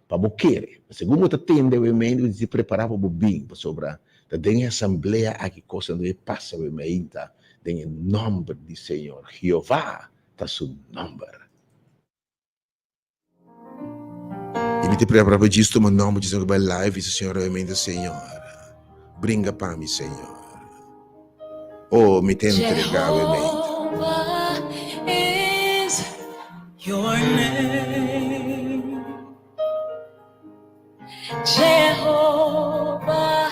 o querer. Segundo eu tende, obviamente, me se preparar para o bem, sobre a assembleia aqui, coisa não passa, obviamente, em nome do Senhor. Jeová está seu nome. E me te prepara para isso, o nome de Senhor, vai live, Senhor, obviamente, Senhor. Brinca para mim, Senhor. Oh, me te entregar, obviamente. Is your name. Jehovah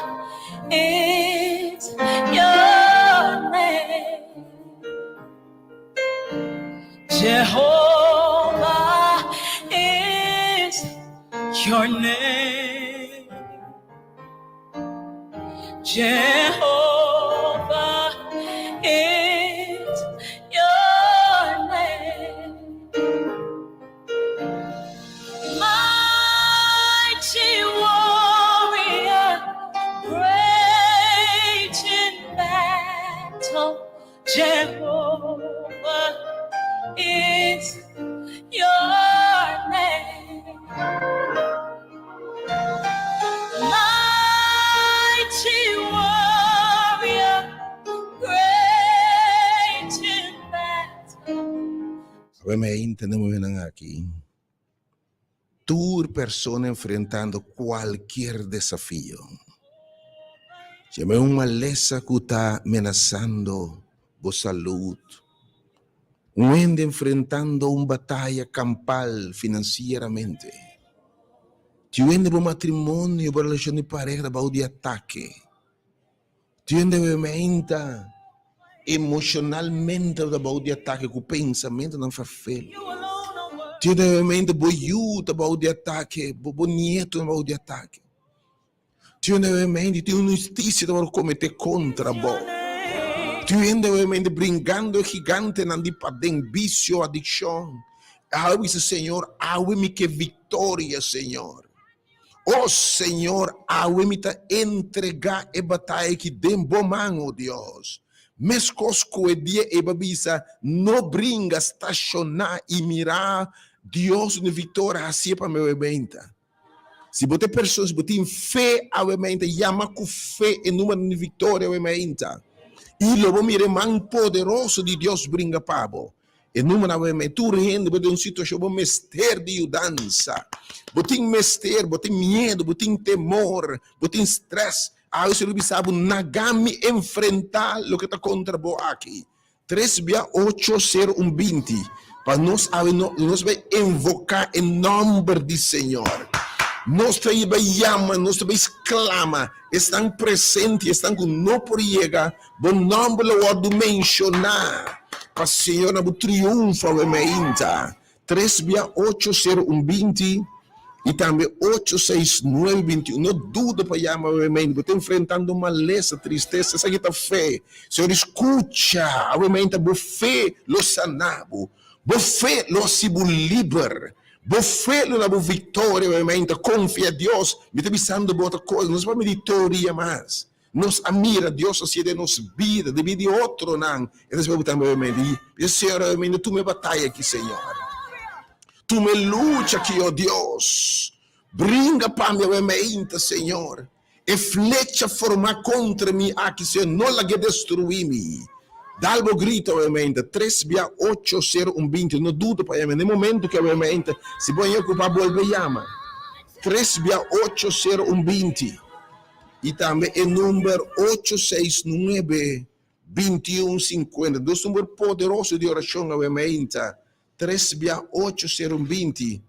is your name. Jehovah is your name. Jehovah is your name. Mighty warrior, great in battle, Jehovah is your name. Mighty warrior, great in battle. Obviamente, não me aqui. Tu persona enfrentando qualquer desafio. Se é uma maleza que está amenazando boa saúde. Onde enfrentando uma batalha campal financeiramente. Tiende bom matrimônio, boa relação de pareja, boa de ataque. Tiende aumenta emocionalmente, boa de ataque, com o pensamento não faz feio. You alone are worthy. Tiende aumenta boa yuta, boa de ataque, boa nieto, boa de ataque. Tiende aumenta, tem uma justiça para cometer contra boa. Tiende aumenta brincando gigante na dipadem, vício, adicção. Awe, Senhor, awe-me que vitória, Senhor. Oh Senhor, awe-me ta entregar e batalha que dem bom mão, oh Deus. Mescosco e dia e babisa, não brinca estacionar e mirar Deus de vitória assim para meu evento. Se você pessoas botem fé ao evento, chama com fé e número de vitória ao evento. E logo mire man poderoso de Deus brinca pabo. E número ao evento, tu rende, botem uma situação, botem mestre de mudança. Botem mestre, botem medo, botem temor, botem stress. Aí você não sabe, nagami enfrentar o que está contra você aqui. 3680120. Para nós vai invocar em nome do Senhor. Nós vai chamar, nós vai exclamar. Estão presentes, estão com não por chegar. Bom nome lo mencionar. Para o Senhor não triunfa o meinta. 3680120. E também 86921. Não duda para chamar o amém. Você está enfrentando uma maleza, tristeza, essa aqui está fé. Senhor, escuta. O amém está boa fé, lo sanabo. Boa fé, lo sibu liber. Boa fé, lo na boa vitória. O amém está confia a Deus. Me está pensando boa outra coisa. Não se vai meditoria mais. Nos amira Deus assim de nos vida, de vida de outro não. E nós vamos também o amém. E Senhor, o amém, tu me batalha aqui, Senhor. Tu me luta aqui, ó Deus. Brinca para mim, mente, Senhor. E flecha formar contra mim aqui, Senhor. Não la que destruir-me. Dá o grito, ó mente. 3680120. Não duda para mim. No momento que a mente se põe ocupar, volve e chama. 3680120. E também o número 869-2150. Dois números poderosos de oração, ó mente. 3680120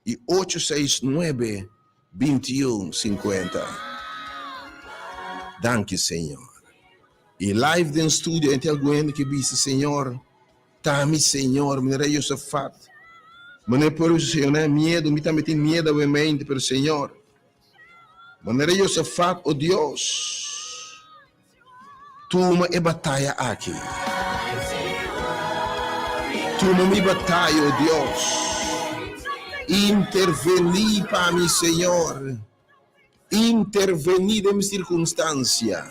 e 869-2150. Danke, Senhor. E live do estúdio, entre alguém que disse, Senhor, tá-me, Senhor, me rei Josafat. Mas por isso, Senhor, não é medo, me também tem medo, obviamente, pelo Senhor. Mas rei Josafat, oh Deus, toma e batalha aqui. Tu não me batalha, oh Deus. Interveni para mim, Senhor. Interveni na minha circunstância.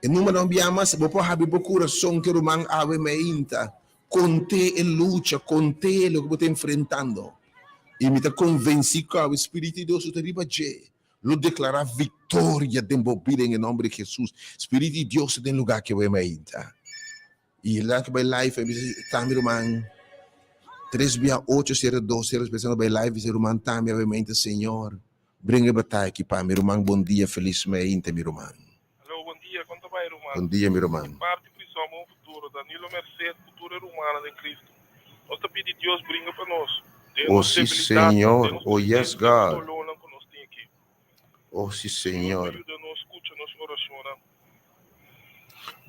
E não me amas, vou pôr o coração que o man ave me inta. Conte e luta, conte o que eu estou enfrentando. E me está convencido que o Espírito de Deus está ribaje. Lo declarar vitória de embobida em nome de Jesus. Espírito de Deus tem lugar que eu me inta. E lá que vai live, também irmão, 36802, pensando vai live, irmão, também, obviamente, Senhor, brinca batalha aqui para meu irmão, bom dia, felizmente, meu irmão. Alô, bom dia, quanto vai, irmão? Bom dia, meu irmão. Parte prisão, bom futuro, Danilo Mercedes, futuro humano de Cristo. Nós te pedimos Deus brinca para nós. Oh, sim, Senhor, oh, yes, God. Oh, sim, Senhor. Ajuda-nos, escuta-nos, oração.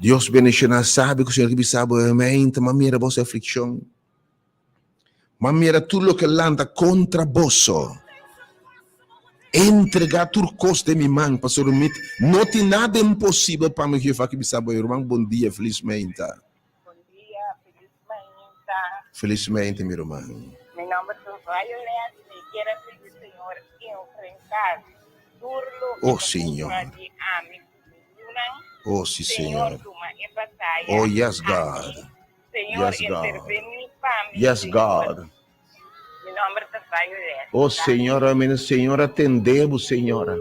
Deus bendiga, sabe que o Senhor que sabe, obviamente, mas mira a vossa aflição. Mas mira tudo o que landa contra vós. Entregar tudo coisa de minha mão, pastor Mito. Não tem nada impossível para mim que eu faço que sabe, irmão. Bom dia, felizmente. Bom dia, felizmente. Felizmente, meu irmão. Meu nome é Violette e quero pedir ao Senhor enfrentar duro. Oh, Senhor. Oh, sim, Senhor. Oh, yes, God. Senhor, Yes, God. interveni para mim. Yes, God. Meu nome é Violette. Oh, Senhor, amém. Senhor, atendemos, Senhora.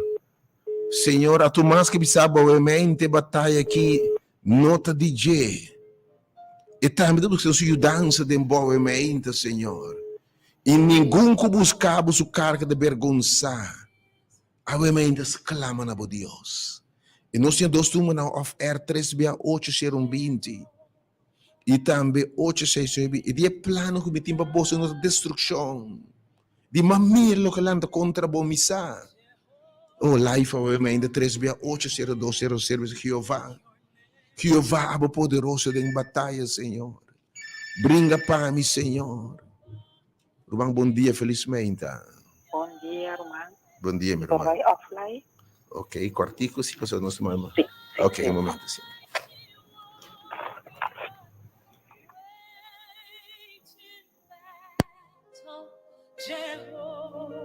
Senhora, tu mais que sabe, obviamente, batalha aqui, nota DJ. E também temos que ser dança de envolvimento, Senhor. E ninguém que buscava o carga de vergonha. Obviamente, clama na Deus. E nós temos dois números na off-air 3680120. E também 869, e de plano que me timba bolsa na destruição. De mamilo que landa contra bom missa. Oh, life obviamente 3680200 serviço Jeová. Jeová é poderoso em batalha, Senhor. Brinca para mim, Senhor. Rumang, bom dia, felizmente. Bom dia, irmã. Bom dia, meu Estou irmão. aí offline? Ok, quartico, se passou nosso irmão. Sim. Ok, um momento, sim. Jehovah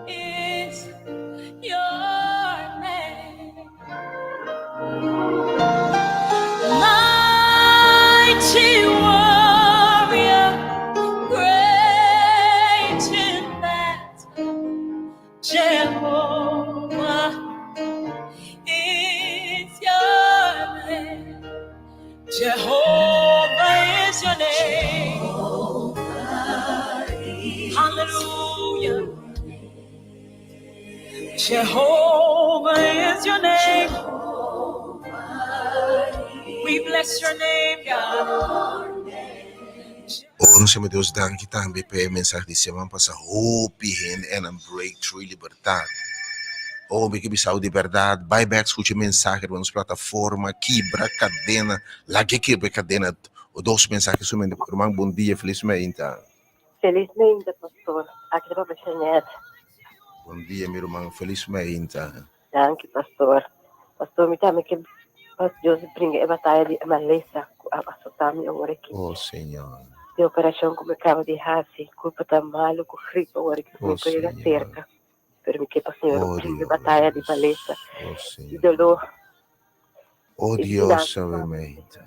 is your name. Mighty warrior, great in battle. Jehovah is your name. Jehovah is your name. Hallelujah. Jehovah is your name. We bless your name, God. Oh, nós chamamos Deus dank também para a mensagem de semana passada. Hope en een breakthrough e liberdade. Oh, que bisau de verdade. Buyback, escute mensagem nas plataformas, quebra cadena, lá que quebra cadena. O dois mensagens somente. Irmão, bom dia, felizmente. Felizmente, pastor. Aqui para a Chanete. Bom dia, meu irmão, felizmente. Danke, pastor. Pastor, me chama que Deus brinca a batalha de Malesa a soltar-me agora aqui. Oh, Senhor. De operação como acaba de raça, culpa tá malo, com gripe agora que me pega cerca. Permite que o Senhor brinque a batalha de Malesa. Oh, E Senhor. dolor. Oh, Deus, suavemente.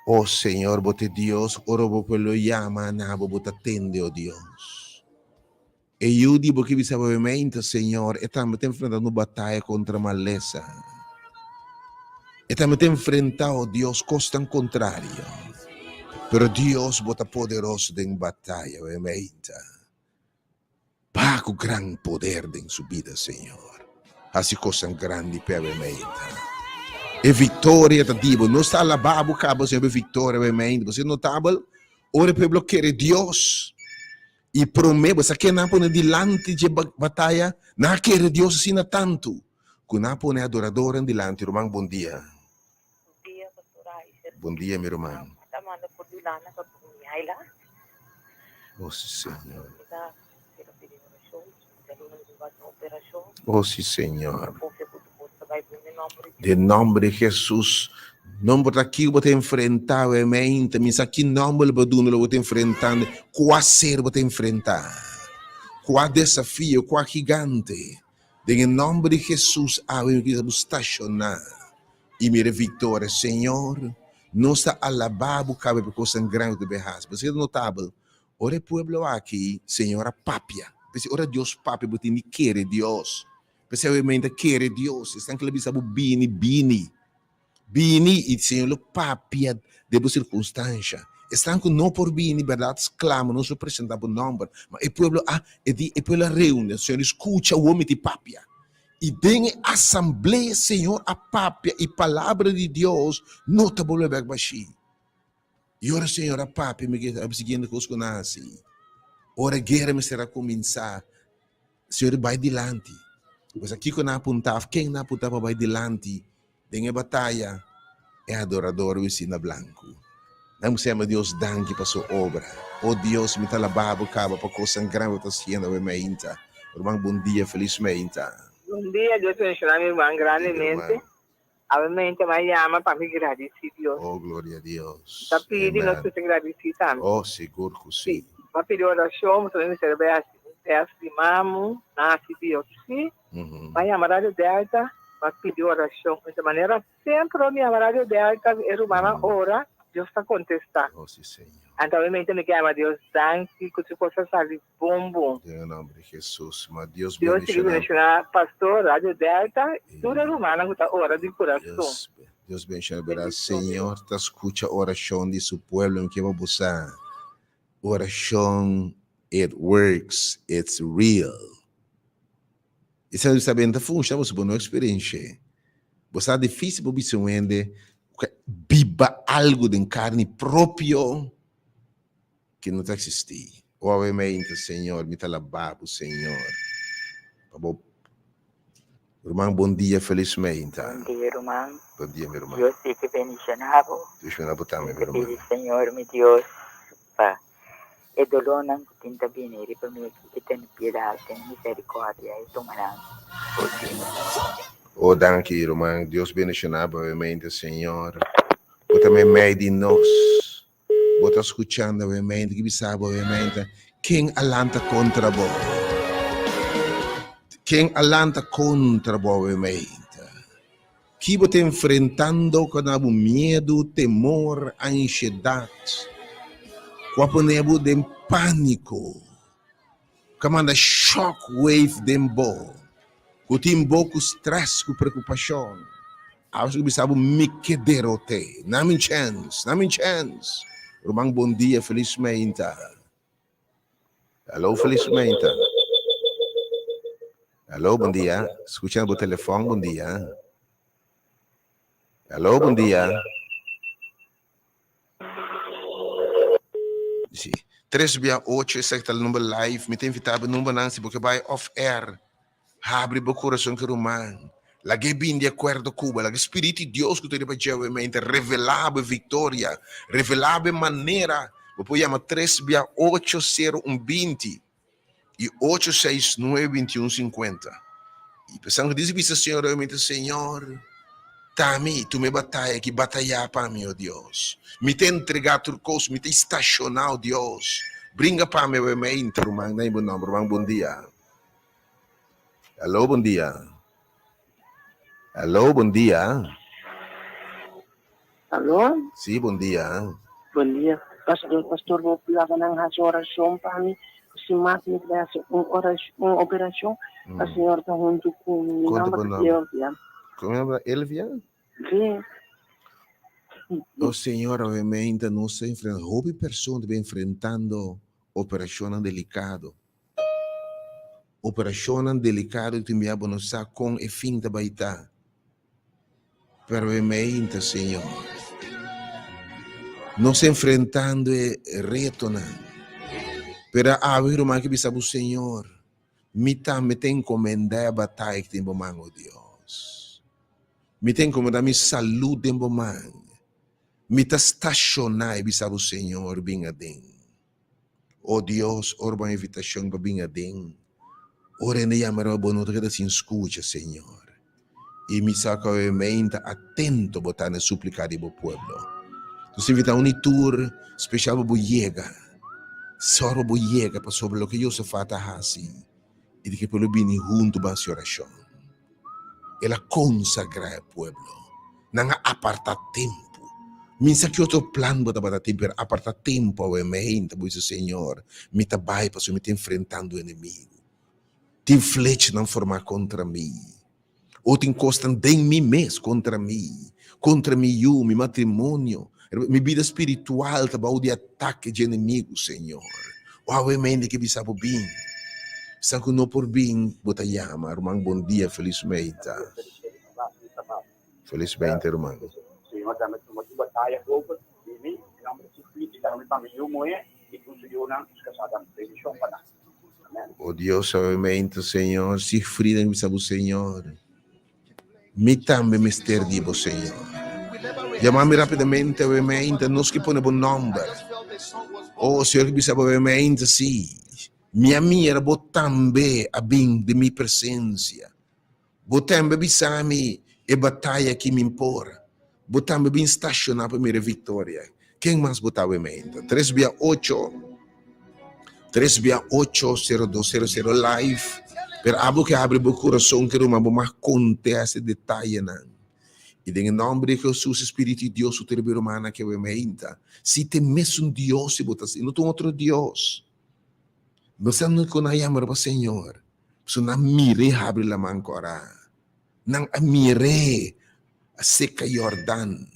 Oh, Senhor, bote Deus, ora pelo llama, nabo, bote atende, oh Deus. E eu digo que suavemente, Senhor, estamos enfrentando batalha contra a maleza. Estamos enfrentando, oh Deus, costa contrária. Pero Deus bota poderoso em batalha, obviamente. Pago gran poder em sua vida, Senhor. Assim coisa grande, obviamente. E vitória da Dibo. Não está lá, babu, cabo, sempre vitória, obviamente. Você notável? Ora, para bloquear Deus. E promete, você quer não pôr delante de batalha, não quer Deus assim tanto. Que não pôr adorador delante, irmão, bom dia. Bom dia, pastor Aisha. Bom dia, meu irmão. Tamanda por Dilana para comunhar lá. Oh, sim, Senhor. Está pela pedir oração, pela operação. Oh, sim, Senhor. Vai em nome de De nome de Jesus. Não botar aqui, vou te enfrentar, obviamente. Mas aqui não vou te enfrentando. Qual ser vou te enfrentar? Qual desafio, qual gigante? Em nome de Jesus, vamos estacionar. E minha vitória, Senhor. Não está alabado, cabe por coisa grande de berras. Você é notável. Ora, pueblo aqui, Senhor, papia. Ora, Deus, papia, porque me quer Deus. Você obviamente quer Deus. Estão que ele sabe bini e Senhor, papia de circunstância. Estão que não por bini, verdade, exclama, não se apresenta por nome. Mas o pueblo, o pueblo reúne, Senhor, escuta o homem de papia. E tem assembleia, Senhor, a papia e palavra de Deus, não te volver baixi. E ora, Senhor, a papia, me guia, seguindo com os que nascem. Ora, a guerra me será começar. Senhor, vai delante. Pois aqui que não apontava, quem não apontava vai delante. Tem a batalha, é adorador, o ensina blanco. Não chama Deus danke para sua obra. Oh Deus, me talababo, caba, para coisa grande que está sendo, obviamente. Irmão, bom dia, felizmente. Bom dia, Deus bendiga minha irmã grandemente. Obviamente, me chama para me agradecer, Deus. Oh, glória a Deus. Está pedindo, nós te agradecemos. Oh, seguro que sim. Para pedir oração, também me serve estimamos, nasce Deus, sim. Vai chamar a Delta, para pedir oração. De maneira, sempre me chamar a Delta, é uma hora, Deus está contestando. Oh, sim, Senhor. Então, obviamente, me chama Deus, danke, que você possa sair bom. Em nome de Jesus, mas Deus Deus te bendiga, pastor, Rádio Delta, tudo é humano, que hora de coração. Deus bendiga, Senhor, te escuta a oração de seu povo, em que vai buscar. Oração, it works, it's real. E se você sabe, funciona, você não experiência. Você é difícil para você entender Biba algo de carne proprio que não existe. Obviamente, Senhor, me talababo, Senhor. Irmão, bom dia, felizmente. Bom dia, irmão. Bom dia, meu irmão. Deus te bendicionado. Deus me abençoe, meu irmão. Pedi, Senhor, meu Deus, para e dolor não tinta venir para mim que tem piedade, tem misericórdia e tomarão. Oh, danke, irmão. Deus bendicionado, obviamente, Senhor. Você também meio de nós. Você está escutando, obviamente, que sabe, obviamente, quem alanta contra você. Quem alanta contra você, obviamente. Que você está enfrentando com o medo, temor, ansiedade. Com o de pânico. Como a shockwave de bo. Com o stress, com preocupação. Acho que sabe me quederote. Não me chance. Irmão, bom dia, felizmente. Alô, felizmente. Alô, bom dia. Escutando o telefone, bom dia. Alô, bom dia. Sim. 368, esse é o número live. Me tem invitado no número Nancy, porque vai off-air. Abre o coração que o irmão. La che bin di accordo Cuba, la che spirito di Dio che tu mente revelava vitória, revelava maneira, poi chiama 38020 e 869-2150. E pensando que diz Senhor, realmente, Senhor, Tami, tu me batalha que batalhar para mim, oh Deus. Me tem entregado tudo coisa, me tem estacionado, oh Deus. Brinca para mim, realmente, irmão, bom dia. Alô, bom dia. Alô, bom dia. Alô? Sim, bom dia. Bom dia. Pastor, vou pegar na oração para mim. Se mais me desse uma operação, a senhora está junto com o nome Elvia. Como é Elvia? Sim. O Senhor, obviamente, não se enfrenta. Houve pessoas que vem enfrentando operação delicada. Operação delicada que me abonosa com e fim da baita. Pero obviamente, Senhor, nos enfrentando e retornando. Pero a ver o que bisa o Senhor, me tem encomendar a batalha que tem bom oh Deus. Me tem encomendar minha saúde em bom me está estacionar e bisa o Senhor bem adem. Oh Deus, ora uma invitação para bem adem. Ora nem amar a boa que se escuta, Senhor. E me saca obviamente atento botar na súplica do povo. Você invita um tour especial para Boiega. Só para Boiega para sobre o que eu se faz assim. E de que pelo bem junto para a oração. Ela consagra o povo. Não aparta tempo. Minsa que outro plano para tempo, aparta tempo obviamente, pois o Senhor me está vai para me enfrentando o inimigo. Tem flecha não formar contra mim. Ou te encostam em mim mesmo contra mim, eu, meu matrimônio, minha vida espiritual, trabalho de ataque de inimigo, Senhor. Obviamente que bisa bem, bisa que não por bem, bota chama, irmão, bom dia, felizmente. Felizmente, irmão. Senhor, também uma batalha boa, e mim, não me suplique, também para mim, eu morrer, e com o Senhor não esqueça da bendição para nós. Oh Deus, obviamente, Senhor, se frida, bisa o Senhor. Me também me esterdi, Senhor. Chamami rapidamente, obviamente, nós que põe bom nome. Oh, Senhor, que bisa, obviamente, sim. Minha era também a bem de minha presença. Também bisa-me e batalha que me impor. Também bem estacionar para minha vitória. Quem mais botar, obviamente? 368-0200 live. Pero abo que abre o coração que uma mais acontece detalhe não. E em nome de Jesus, Espírito de Deus, o terceiro humano que eu me entra. Se tem mesmo um Deus, se botar assim, não tem outro Deus. Você não conhece o Senhor. Você não mire abre a mão agora. Não mire a seca Jordão.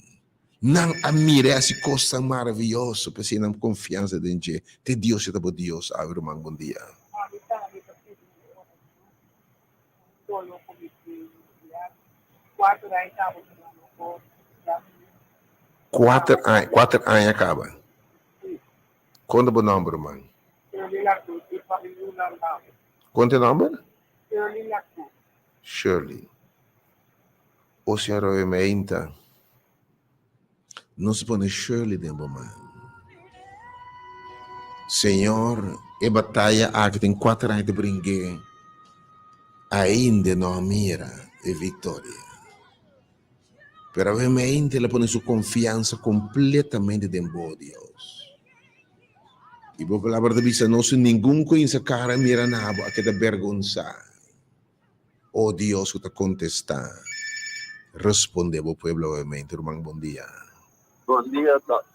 Não mire essa coisa maravilhosa, porque não confiança em Deus. Te Deus é o Deus, abre o mão, bom dia. 4 anos acaba. Quanto é o número, mano? Quanto é o número? Shirley. O senhor obviamente não se põe Shirley dentro, mano. Senhor, é batalha que tem 4 anos de brincar. Ainda não mira a vitória. Pero obviamente ela põe sua confiança completamente dentro de Deus. E por palavra de Deus, não se ninguém conhece a cara mira nada que te vergonha. Oh Deus, que te contesta. Responde ao povo, obviamente, irmão, bom dia. Bom dia, Doc.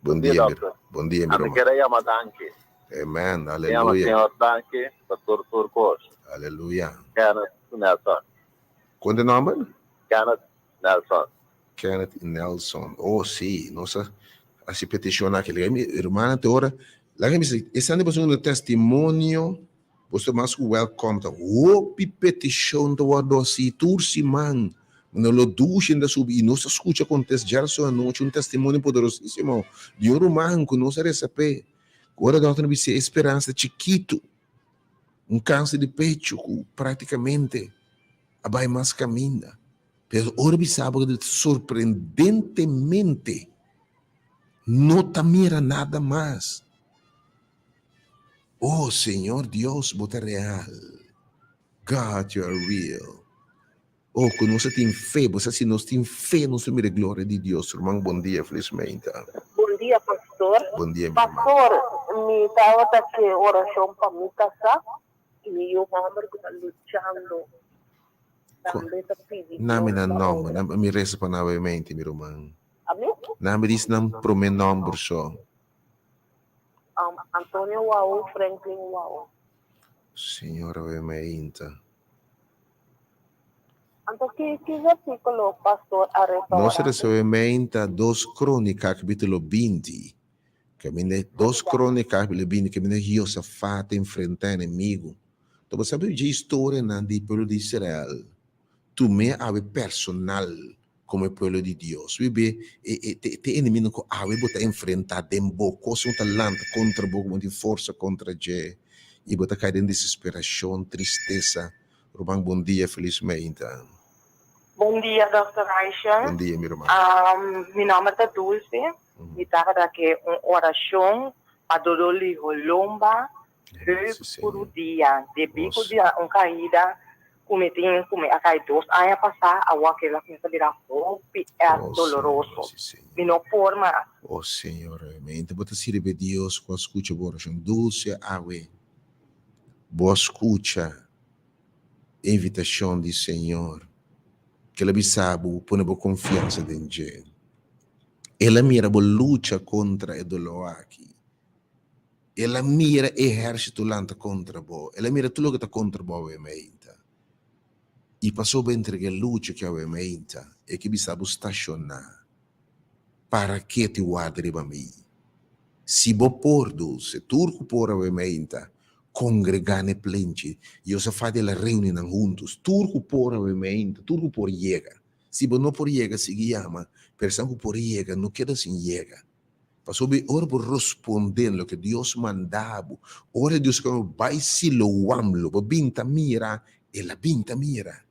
Bom dia, bom dia, meu irmão. Ame Danke. Amen, Ame aleluia. Senhor Danke, Pastor Turcos. Aleluia. Kenneth Nelson. Quanto é o nome? Kenneth Nelson. Kenneth Nelson. Oh, sim. Nossa, assim peticiona aquele irmã, agora, lá que me diz, esse ano passando no testemunho, você mais welcome. Oh, petição do adoci, turci man. Não lo duchen da sub e não se escuta acontece já só noite um testemunho poderosíssimo de um romano que não se recebe. Agora dá outra vez esperança chiquito, câncer de peito que praticamente vai mais caminha. Mas agora você sabe que surpreendentemente não te mira nada mais. Oh Senhor Deus, você é real. God, you are real. Oh, quando você tem fé, você se nós tem fé, nós temos a glória de Deus. Irmão, bom dia, felizmente. Bom dia, pastor. Bom dia, meu Pastor, me estava que oração para me casar e eu amo que está lutando. Também está pedindo. Nome na nome, me resta para novamente, meu irmão. Amém? Nome diz não pro meu nome só. Antônio Uau, Franklin Uau. Senhor, obviamente. Então, que versículo, pastor, a reparar? Nós recebemos 2 Crônicas, capítulo 20. Que 2 Crônicas, capítulo 20, que Josafate enfrentar inimigo. Então, você sabe de história do povo de Israel. Tu me ave personal como povo de Deus. Vive te inimigo que ave bota enfrentar dembo, coisa um talento contra bogo, de força contra je. E bota cair em desesperação, tristeza. Romão, bom dia, felizmente. Bom dia, Dr. Aisha. Bom dia, meu irmão. Meu nome é Dulce. E estava aqui uma oração para Doroli Rolomba, por dia. Depois de uma caída, como a caída 2 anos passar, a aquela que me virar roupa é doloroso. De não forma. Oh, Senhor, mente, bota sirve Deus com a escuta boa oração. Dulce, ave. Boa escuta. Invitação de Senhor. Que ela sabe, põe boa confiança em Deus. Ela mira boa luta contra o dolor aqui. Ela mira exército lanta contra bo. Ela mira tudo que está contra bo, obviamente. E passou bem entre a luta que obviamente é que sabe estacionar. Para que te guarde para mim? Se bo por se turco por obviamente, congregar ne plente, e você faz a reunião juntos, turco por obviamente, turco por chega. Se bo não por chega, se chama, pessoa que por chega, não queda sem chega. Passou bem, ora por responder o que Deus mandava, ora Deus que vai se loamlo, para binta mira, ela binta mira.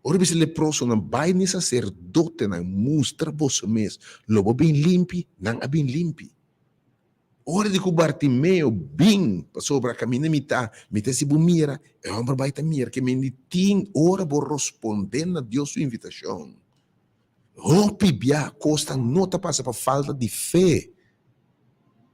Ora se leproso não vai nem sacerdote, não mostra você mesmo, lobo bem limpi, não é bem limpi. Ora de que o Bartimeu bem passou para caminhar mitad se mira, é homem vai te mira, que me tem ora por responder a Deus sua invitação. Oh, pibia, costa nota passa para falta de fé.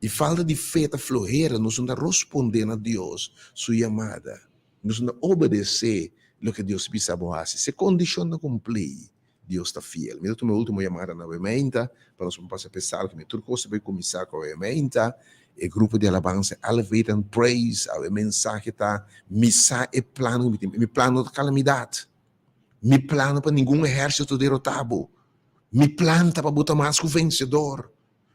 E falta de fé está florreira, nós não respondendo a Deus sua chamada. Nós não obedecer o que Deus precisa fazer. Se condiciona cumprir, Deus está fiel. Me dá minha última chamada novamente, para nós não passar a pensar que me turco você vai começar com a chamada. O grupo de alabança Elevate and Praise, a mensagem está, missa é plano, me plano de calamidade. Me plano para nenhum exército derrotado. Me planta para botar mais que o vencedor.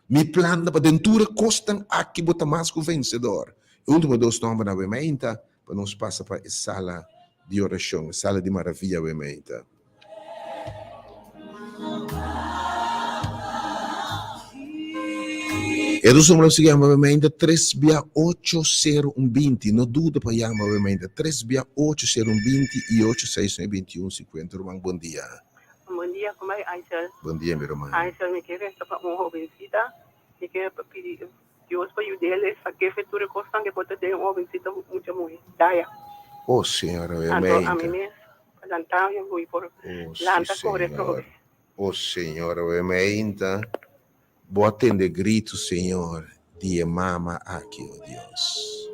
Me planta para dentura costam aqui botar mais que o vencedor. O último 2 nomes novamente, para nós passar para a sala de oração, a sala de maravilha novamente. E adesso me lo si chiama ovviamente 3BA8020, non dubito poi chiama ovviamente 3BA8020 e 862150. Romano, buon dia. Bom dia, como é, Aisel? Buon dia, meu irmão. Aisel, me quer para um jovencita, me quer pedir Deus para ajudar ele a que futuro constante pode ter um jovencita muito muito. Daia. Oh, Senhora, Então, a mim ovviamente. mesmo, lantar eu vou por Oh, lantar sì, corre Signore. pro. Oh, Signore, ovviamente. Vou atender grito, Senhor, de mama aqui, oh Deus.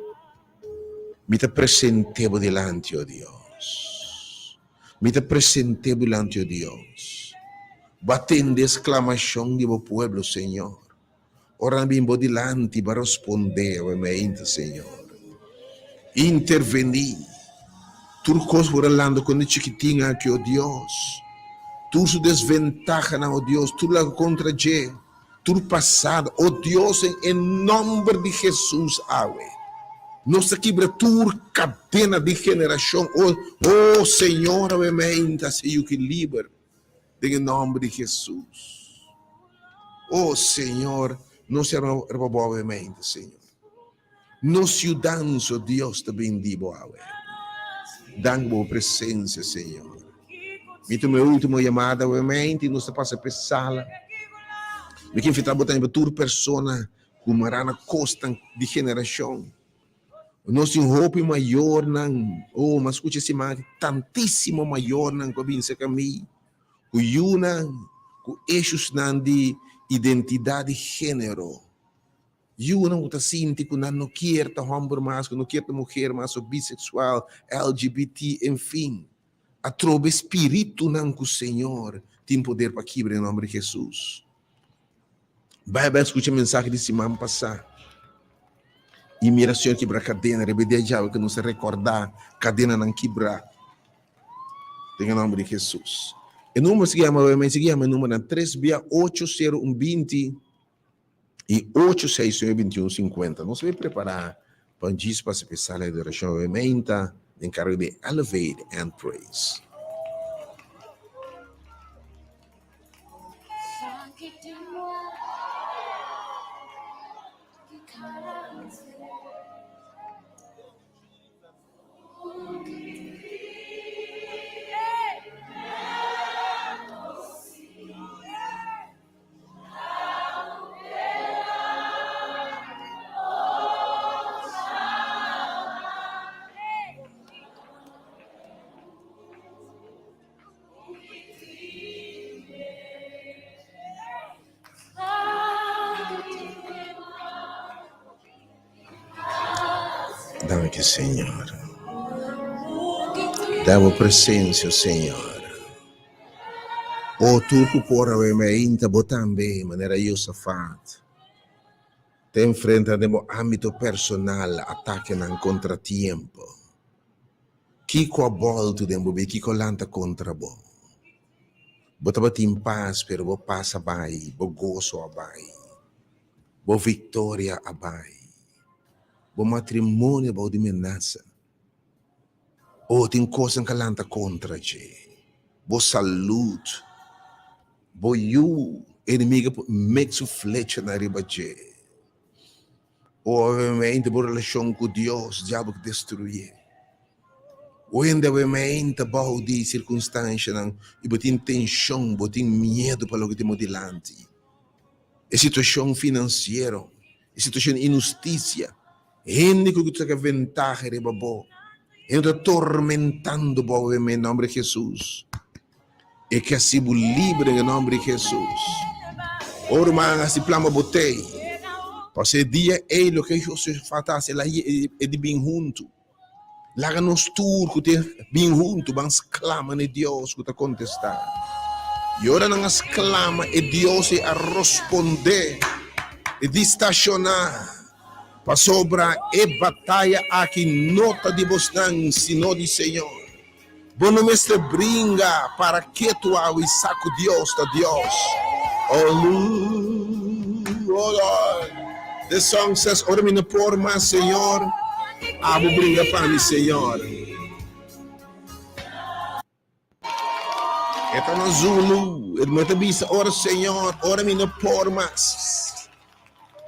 Me te apresentebo delante, oh Deus. Me te apresentebo delante, oh Deus. Batendo exclamação de meu povo, Senhor. Ora bimbo delante para responder, ovviamente, Senhor. Intervenir. Tudo coisa por falando quando chiquitinha aqui, oh Deus. Tudo desventaja, oh Deus. Tudo lá contra je. Tudo passado, oh Deus, em nome de Jesus, Awe. Nossa quebratura, cadena de geração, oh Senhor, obviamente, Senhor que livra, em nome de Jesus. Oh Senhor, nós seremos obviamente, Senhor. Nós ajudamos, oh Deus, te bendigo, Awe. Dando presença, Senhor. Mito minha última chamada, obviamente, nós passa a sala. Me quem fica botando tudo persona como na costa de geração. Nós temos roupa maior não, oh, mas escute se mais tantíssimo maior não que vem se caminho. Com yuna, com eixos não de identidade de gênero. Yuna o tá sinti que não quer tá homem mais, que não quer tá mulher mais, ou bissexual, LGBT, enfim. A trova espírito não que o Senhor tem poder para quebrar em nome de Jesus. Vai escutar a mensagem de semana passada. E mira Senhor quebrar cadena, rebedia já que não se recordar, cadena não quebrar. Em nome de Jesus. O número se chama, o número 3BA8020 e 862150. Nós vamos preparar para isso para se pensar a adoração, obviamente, em cargo de Elevate and Praise. Dá-me, Senhor. Dá-me presença, Senhor. Oh, tu que por obviamente botambe, maneira eu safado. Te enfrentamos âmbito personal, ataque não contratempo. Kiko a volta dembo be kiko lanta contra bo. Botava em paz, pero bo passa vai, bo gozo abai. Bo vitória abai. Bo matrimônio bo dimenasa. Oh, tem coisa que lanta contra je. Bo saúde. Bo you, inimigo make su flecha na riba je. Obviamente, bo relação com Deus, diabo que destruir. Obviamente, bo de circunstância, e botin tensão, botin medo para o que temos delante. E situação financeira, e situação de injustiça. Gente que tem ventaja de babo. Está atormentando, obviamente, em nome de Jesus. E que assim o livre em nome de Jesus. Ora, mas assim plama botei. Passei dia e o que Jesus faz lá é de bem junto. Lá nos turcos de bem junto, vamos clamar a Deus que está contestando. E ora não as clama e Deus a responder e de estacionar. Para sobrar e batalha aqui nota de bostan, sino de Senhor. Bono mestre brinca para que tu e saco Deus da Deus. Oh Lord. The song says, ora me por mais Senhor. Abo brinca para mim Senhor. Então no Zulu, ele me avisa, ora Senhor, ora me por mais.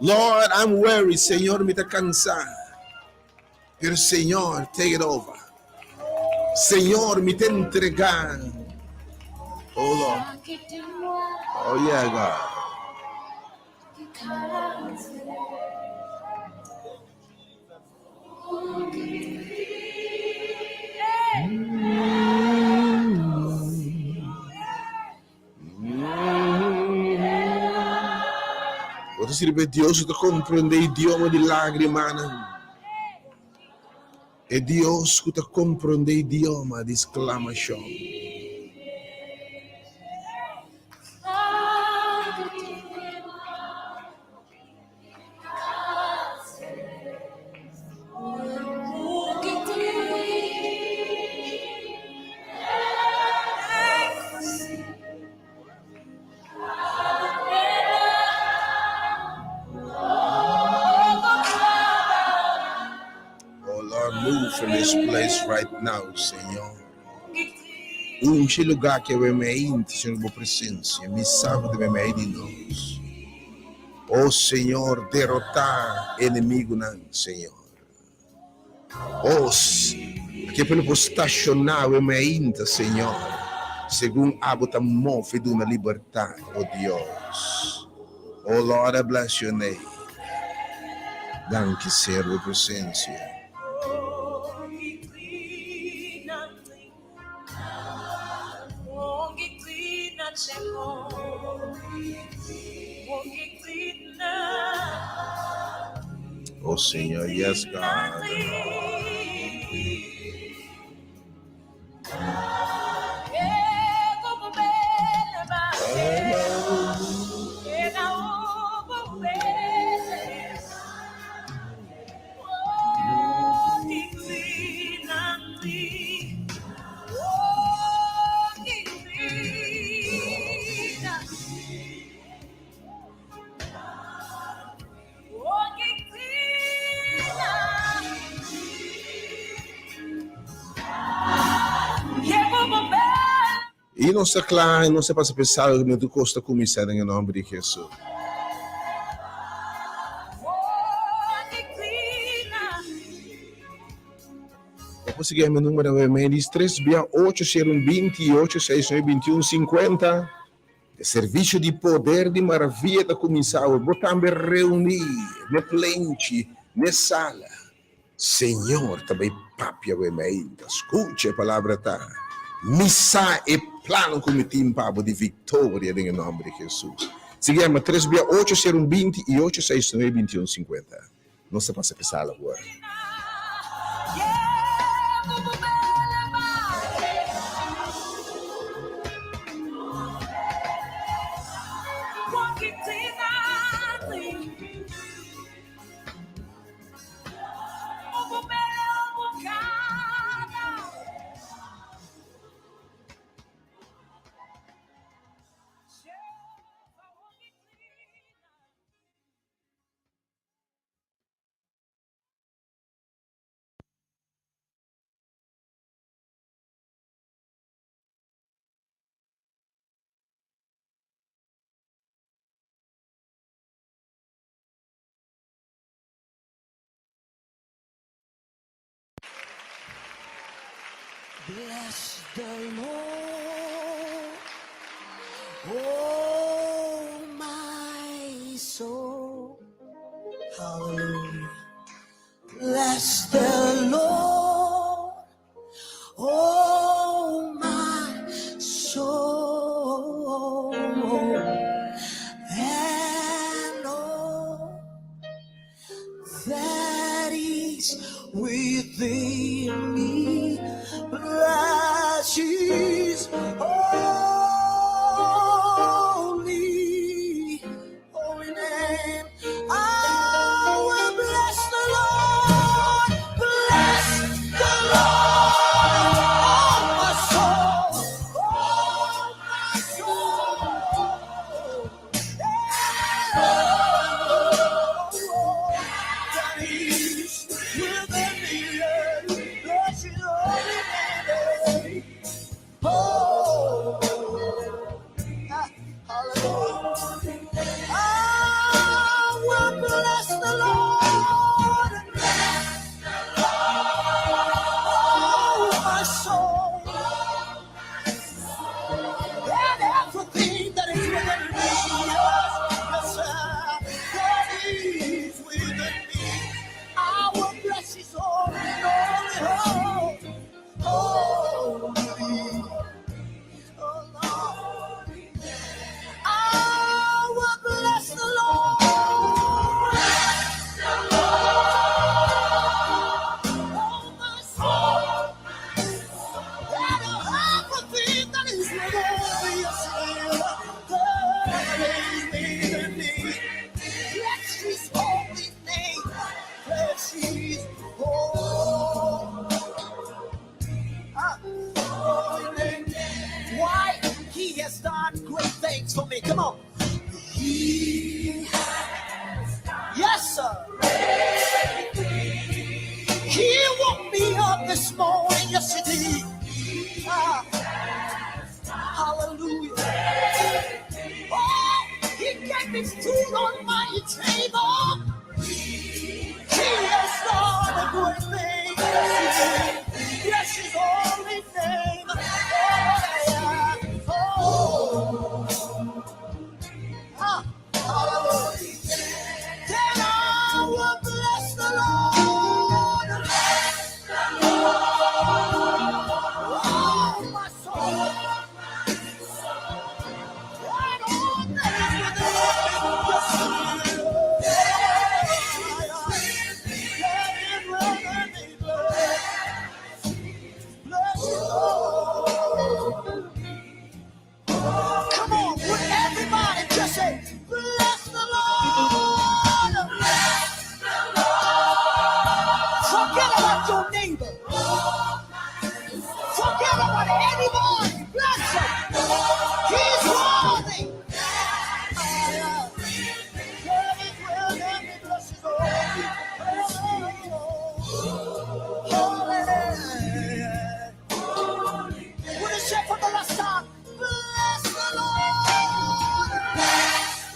Lord, I'm weary, Señor, me está cansado. Pero Señor, take it over. Señor, me está entregando. Oh Lord. Oh yeah, God. Quando si ripete Deus te comprende idioma di lacrime, e Deus que te comprende idioma di esclamazione. Move from this place right now, Senhor. Unge lugar que eu me ainda, Senhor, tua presença, me salva de me de nós. Oh, Senhor, derrotar inimigo não, Senhor. Oh, que pelo estacionar eu me ainda, Senhor, segundo a bota move de uma liberdade, oh Deus. Oh, Lord, I bless your name. Danke, Senhor, tua presença. Oh Senhor, yes God. E não se claro, não se passa pensar que tu costa começar em nome de Jesus. Eu consegui meu número é 368-028-6921-50. O serviço de poder de maravilha da comissão. Vou também reunir na frente, na sala. Senhor, também papia ainda. Escute a palavra tá. Missa e plano come tempo de vitória em nome de Jesus. Seguiamo 368-020-869-2150. Não se passa a sala agora. Bless the Lord, oh my soul. Hallelujah. Bless the Lord, oh my soul, and all that is within me. Bless His holy name. I will bless the Lord. Bless the Lord, oh my soul, oh my soul. That is within me. Bless His holy name. Oh. with food on my table.